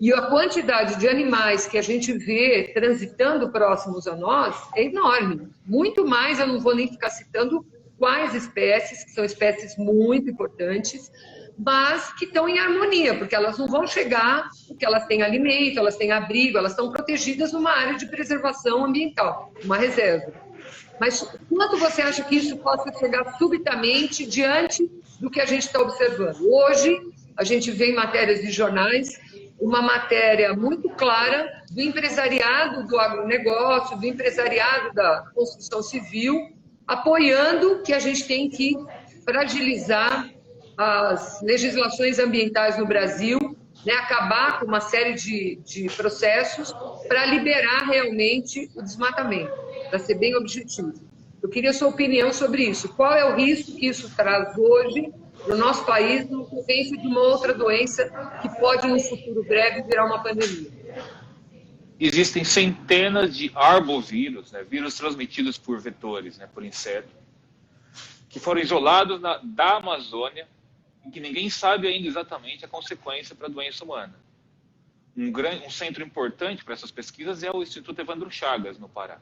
e a quantidade de animais que a gente vê transitando próximos a nós é enorme. Muito mais, eu não vou nem ficar citando quais espécies, que são espécies muito importantes, mas que estão em harmonia, porque elas não vão chegar, porque elas têm alimento, elas têm abrigo, elas estão protegidas numa área de preservação ambiental, uma reserva. Mas quanto você acha que isso possa chegar subitamente diante do que a gente está observando? Hoje, a gente vê em matérias de jornais uma matéria muito clara do empresariado do agronegócio, do empresariado da construção civil, apoiando que a gente tem que fragilizar as legislações ambientais no Brasil, né, acabar com uma série de processos para liberar realmente o desmatamento, para ser bem objetivo. Eu queria a sua opinião sobre isso. Qual é o risco que isso traz hoje para o nosso país no ocorrência de uma outra doença que pode, no futuro breve, virar uma pandemia? Existem centenas de arbovírus, né, vírus transmitidos por vetores, né, por inseto, que foram isolados da Amazônia e que ninguém sabe ainda exatamente a consequência para a doença humana. Um centro importante para essas pesquisas é o Instituto Evandro Chagas, no Pará.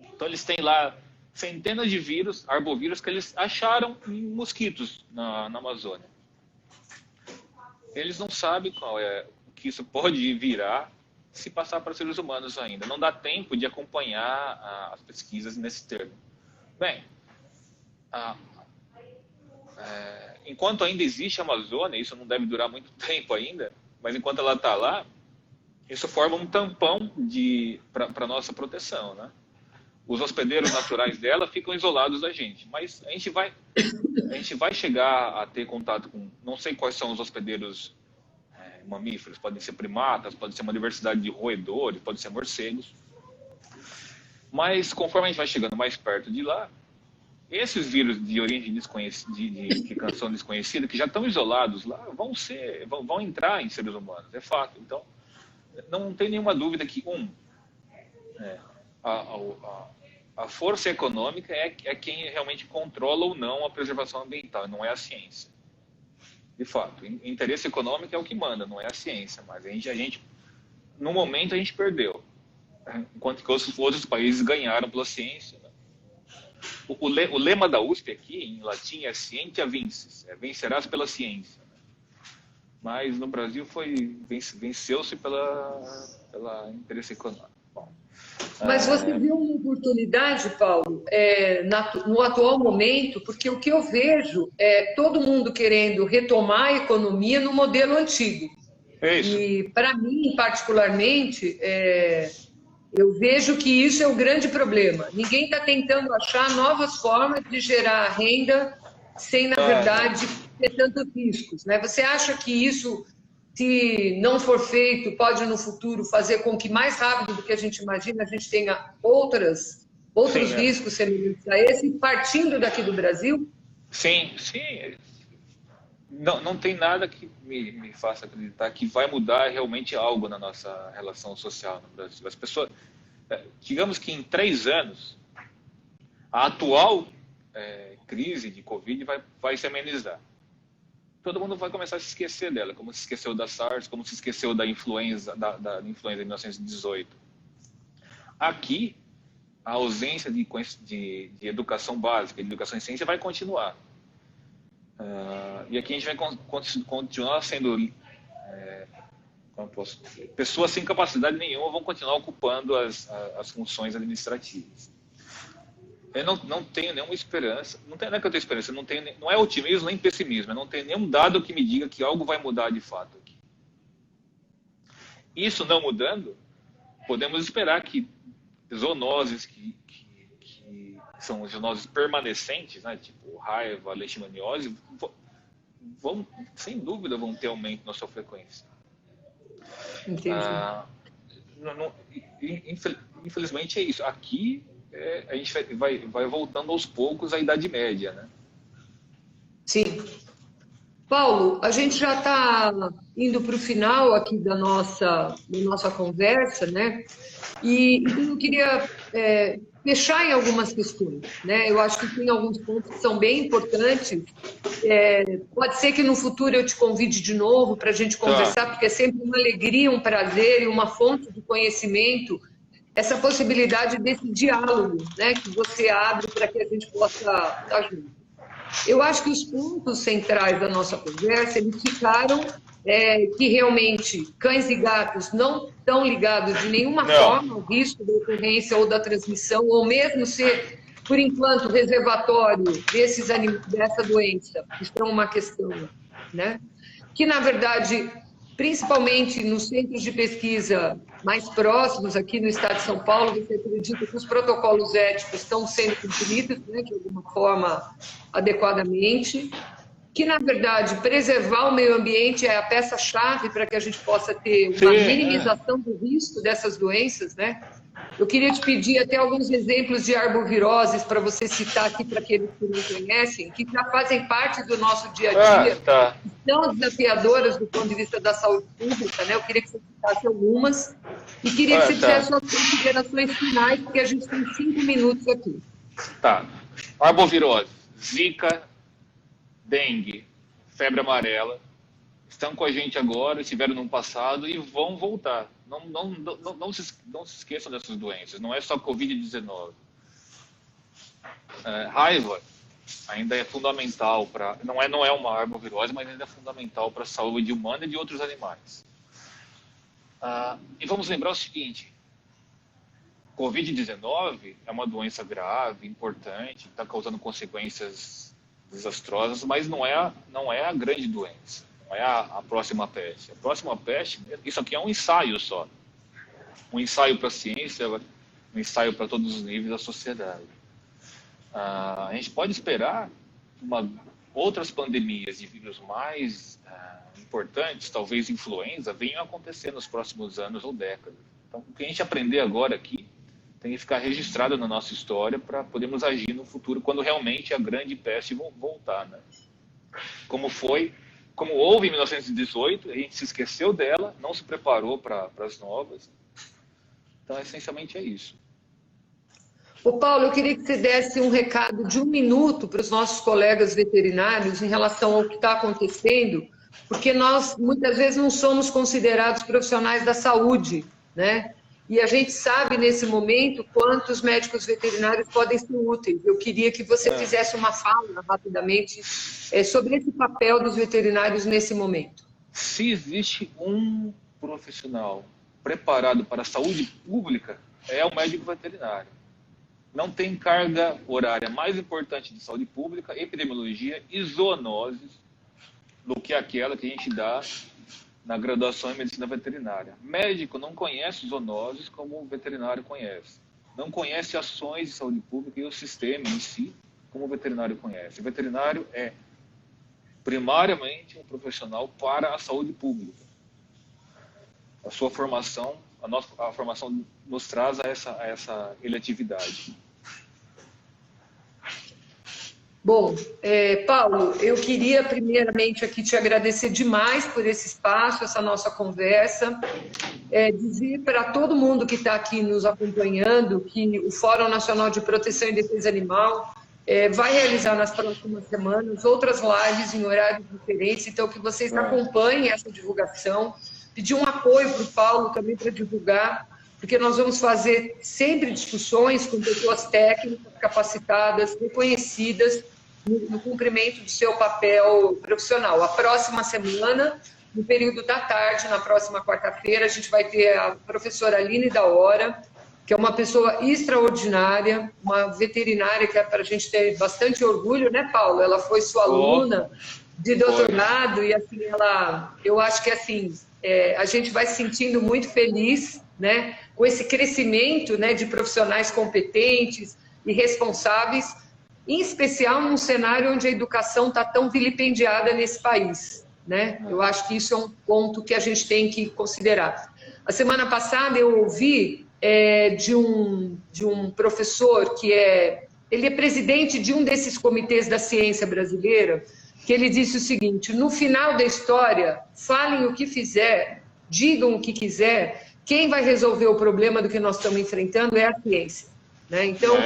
Então, eles têm lá centenas de vírus, arbovírus, que eles acharam em mosquitos na Amazônia. Eles não sabem o que isso pode virar se passar para seres humanos ainda. Não dá tempo de acompanhar as pesquisas nesse termo. Bem, enquanto ainda existe a Amazônia, isso não deve durar muito tempo ainda, mas enquanto ela está lá, isso forma um tampão para a nossa proteção, né? os hospedeiros naturais dela ficam isolados da gente. Mas a gente vai chegar a ter contato com, não sei quais são os hospedeiros mamíferos, podem ser primatas, pode ser uma diversidade de roedores, pode ser morcegos. Mas conforme a gente vai chegando mais perto de lá, esses vírus de origem desconhecida, de canção desconhecida, que já estão isolados lá, vão entrar em seres humanos, é fato. Então, não tem nenhuma dúvida que, a força econômica é quem realmente controla ou não a preservação ambiental, não é a ciência. De fato, o interesse econômico é o que manda, não é a ciência, mas a gente no momento a gente perdeu, enquanto que outros países ganharam pela ciência. Né? O lema da USP aqui, em latim, é Scientia Vinces, vencerás pela ciência. Mas no Brasil venceu-se pela interesse econômico. Bom, mas você viu uma oportunidade, Paulo, no atual momento, porque o que eu vejo é todo mundo querendo retomar a economia no modelo antigo. é isso. E, para mim, particularmente, eu vejo que isso é o grande problema. Ninguém está tentando achar novas formas de gerar renda sem, na verdade, ter tantos riscos. Né? Você acha que isso, se não for feito, pode no futuro fazer com que mais rápido do que a gente imagina a gente tenha outros riscos semelhantes a esse, partindo daqui do Brasil? Sim. Não tem nada que me faça acreditar que vai mudar realmente algo na nossa relação social no Brasil. As pessoas, digamos que em 3 anos, a atual crise de Covid vai se amenizar. Todo mundo vai começar a se esquecer dela, como se esqueceu da SARS, como se esqueceu da influenza, da influenza de 1918. Aqui, a ausência de educação básica, de educação em ciência, vai continuar. E aqui a gente vai continuar sendo pessoas sem capacidade nenhuma vão continuar ocupando as funções administrativas. Eu não tenho nenhuma esperança, não é que eu tenho esperança, não é otimismo nem pessimismo, eu não tenho nenhum dado que me diga que algo vai mudar de fato aqui. Isso não mudando, podemos esperar que zoonoses que são zoonoses permanecentes, né, tipo raiva, leishmaniose, sem dúvida vão ter aumento na sua frequência. Entendi. Infelizmente é isso. Aqui a gente vai voltando aos poucos à Idade Média, né? Sim. Paulo, a gente já está indo para o final aqui da nossa conversa, né? E eu queria fechar em algumas questões, né? Eu acho que tem alguns pontos que são bem importantes. Pode ser que no futuro eu te convide de novo para a gente conversar, porque é sempre uma alegria, um prazer e uma fonte de conhecimento essa possibilidade desse diálogo, né, que você abre para que a gente possa estar junto. Eu acho que os pontos centrais da nossa conversa, eles ficaram que realmente cães e gatos não estão ligados de nenhuma forma ao risco da ocorrência ou da transmissão, ou mesmo ser, por enquanto, reservatório dessa doença. Isso é uma questão, né? Que, na verdade, principalmente nos centros de pesquisa mais próximos aqui no estado de São Paulo, você acredita que os protocolos éticos estão sendo cumpridos, né, de alguma forma, adequadamente, que, na verdade, preservar o meio ambiente é a peça-chave para que a gente possa ter uma minimização do risco dessas doenças, né? Eu queria te pedir até alguns exemplos de arboviroses para você citar aqui para aqueles que não conhecem, que já fazem parte do nosso dia a dia, são desafiadoras do ponto de vista da saúde pública, né? Eu queria que você citasse algumas e queria que você fizesse suas considerações finais, porque a gente tem 5 minutos aqui. Tá. Arbovirose, Zika, dengue, febre amarela, estão com a gente agora, estiveram no passado e vão voltar. Não se esqueçam dessas doenças, não é só Covid-19. Raiva ainda é fundamental para... Não é uma arbovirose, mas ainda é fundamental para a saúde humana e de outros animais. E vamos lembrar o seguinte, Covid-19 é uma doença grave, importante, está causando consequências desastrosas, mas não é a grande doença. Não é a próxima peste. A próxima peste, isso aqui é um ensaio só. Um ensaio para a ciência. um ensaio para todos os níveis da sociedade. A gente pode esperar outras pandemias de vírus mais importantes, talvez influenza, venham a acontecer nos próximos anos ou décadas. Então, o que a gente aprender agora aqui tem que ficar registrado na nossa história para podermos agir no futuro, quando realmente a grande peste voltar, né? Como houve em 1918, a gente se esqueceu dela, não se preparou para as novas. Então, essencialmente é isso. Ô Paulo, eu queria que você desse um recado de 1 minuto para os nossos colegas veterinários em relação ao que está acontecendo, porque nós muitas vezes não somos considerados profissionais da saúde, né? E a gente sabe nesse momento quantos médicos veterinários podem ser úteis. Eu queria que você fizesse uma fala rapidamente sobre esse papel dos veterinários nesse momento. Se existe um profissional preparado para a saúde pública, é o médico veterinário. Não tem carga horária mais importante de saúde pública, epidemiologia e zoonoses do que aquela que a gente dá na graduação em medicina veterinária. Médico não conhece zoonoses como o veterinário conhece. Não conhece ações de saúde pública e o sistema em si como o veterinário conhece. O veterinário é primariamente um profissional para a saúde pública. A sua formação, a formação nos traz a essa eletividade. Bom, Paulo, eu queria primeiramente aqui te agradecer demais por esse espaço, essa nossa conversa, dizer para todo mundo que está aqui nos acompanhando que o Fórum Nacional de Proteção e Defesa Animal vai realizar nas próximas semanas outras lives em horários diferentes, então que vocês acompanhem essa divulgação, pedir um apoio para o Paulo também para divulgar, porque nós vamos fazer sempre discussões com pessoas técnicas, capacitadas, reconhecidas no cumprimento do seu papel profissional. A próxima semana, no período da tarde, na próxima quarta-feira, a gente vai ter a professora Aline da Hora, que é uma pessoa extraordinária, uma veterinária que é para a gente ter bastante orgulho, né, Paulo? Ela foi sua aluna de doutorado e, assim, eu acho que, assim, a gente vai se sentindo muito feliz, né, com esse crescimento, né, de profissionais competentes e responsáveis, em especial num cenário onde a educação está tão vilipendiada nesse país, né? Eu acho que isso é um ponto que a gente tem que considerar. A semana passada eu ouvi de um professor ele é presidente de um desses comitês da ciência brasileira, que ele disse o seguinte: no final da história, falem o que fizer, digam o que quiser, quem vai resolver o problema do que nós estamos enfrentando é a ciência, né? Então,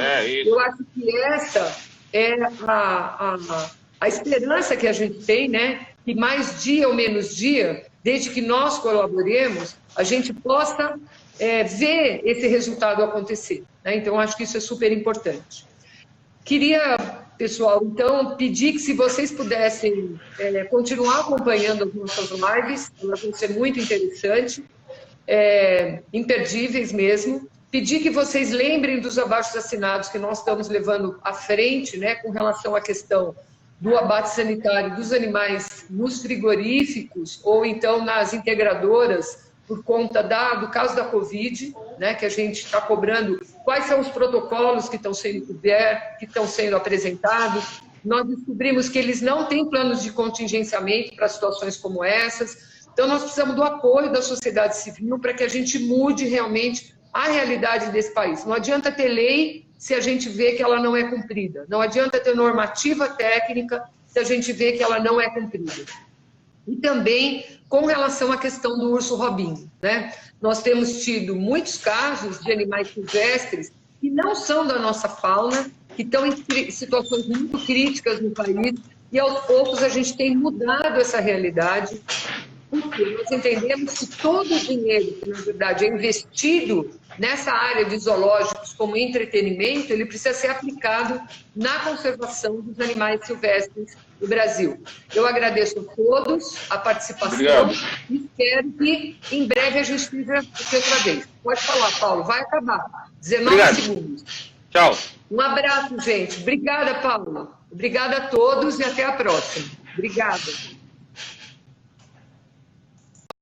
eu acho que essa é a esperança que a gente tem, né? Que mais dia ou menos dia, desde que nós colaboremos, a gente possa ver esse resultado acontecer, né? Então, acho que isso é super importante. Queria, pessoal, então, pedir que se vocês pudessem continuar acompanhando as nossas lives, elas vão ser muito interessantes, imperdíveis mesmo. Pedir que vocês lembrem dos abaixo-assinados que nós estamos levando à frente, né, com relação à questão do abate sanitário dos animais nos frigoríficos ou então nas integradoras, por conta do caso da Covid, né, que a gente está cobrando quais são os protocolos que estão sendo cobertos, que estão sendo apresentados. Nós descobrimos que eles não têm planos de contingenciamento para situações como essas. Então, nós precisamos do apoio da sociedade civil para que a gente mude realmente a realidade desse país. Não adianta ter lei se a gente vê que ela não é cumprida. Não adianta ter normativa técnica se a gente vê que ela não é cumprida. E também com relação à questão do urso robinho, né? Nós temos tido muitos casos de animais silvestres que não são da nossa fauna, que estão em situações muito críticas no país, e aos poucos a gente tem mudado essa realidade, porque nós entendemos que todo o dinheiro que, na verdade, é investido nessa área de zoológicos como entretenimento, ele precisa ser aplicado na conservação dos animais silvestres do Brasil. Eu agradeço a todos a participação. Obrigado. E espero que em breve a gente esteja aqui outra vez. Pode falar, Paulo, vai acabar. 19 segundos. Tchau. Um abraço, gente. Obrigada, Paulo. Obrigada a todos e até a próxima. Obrigada.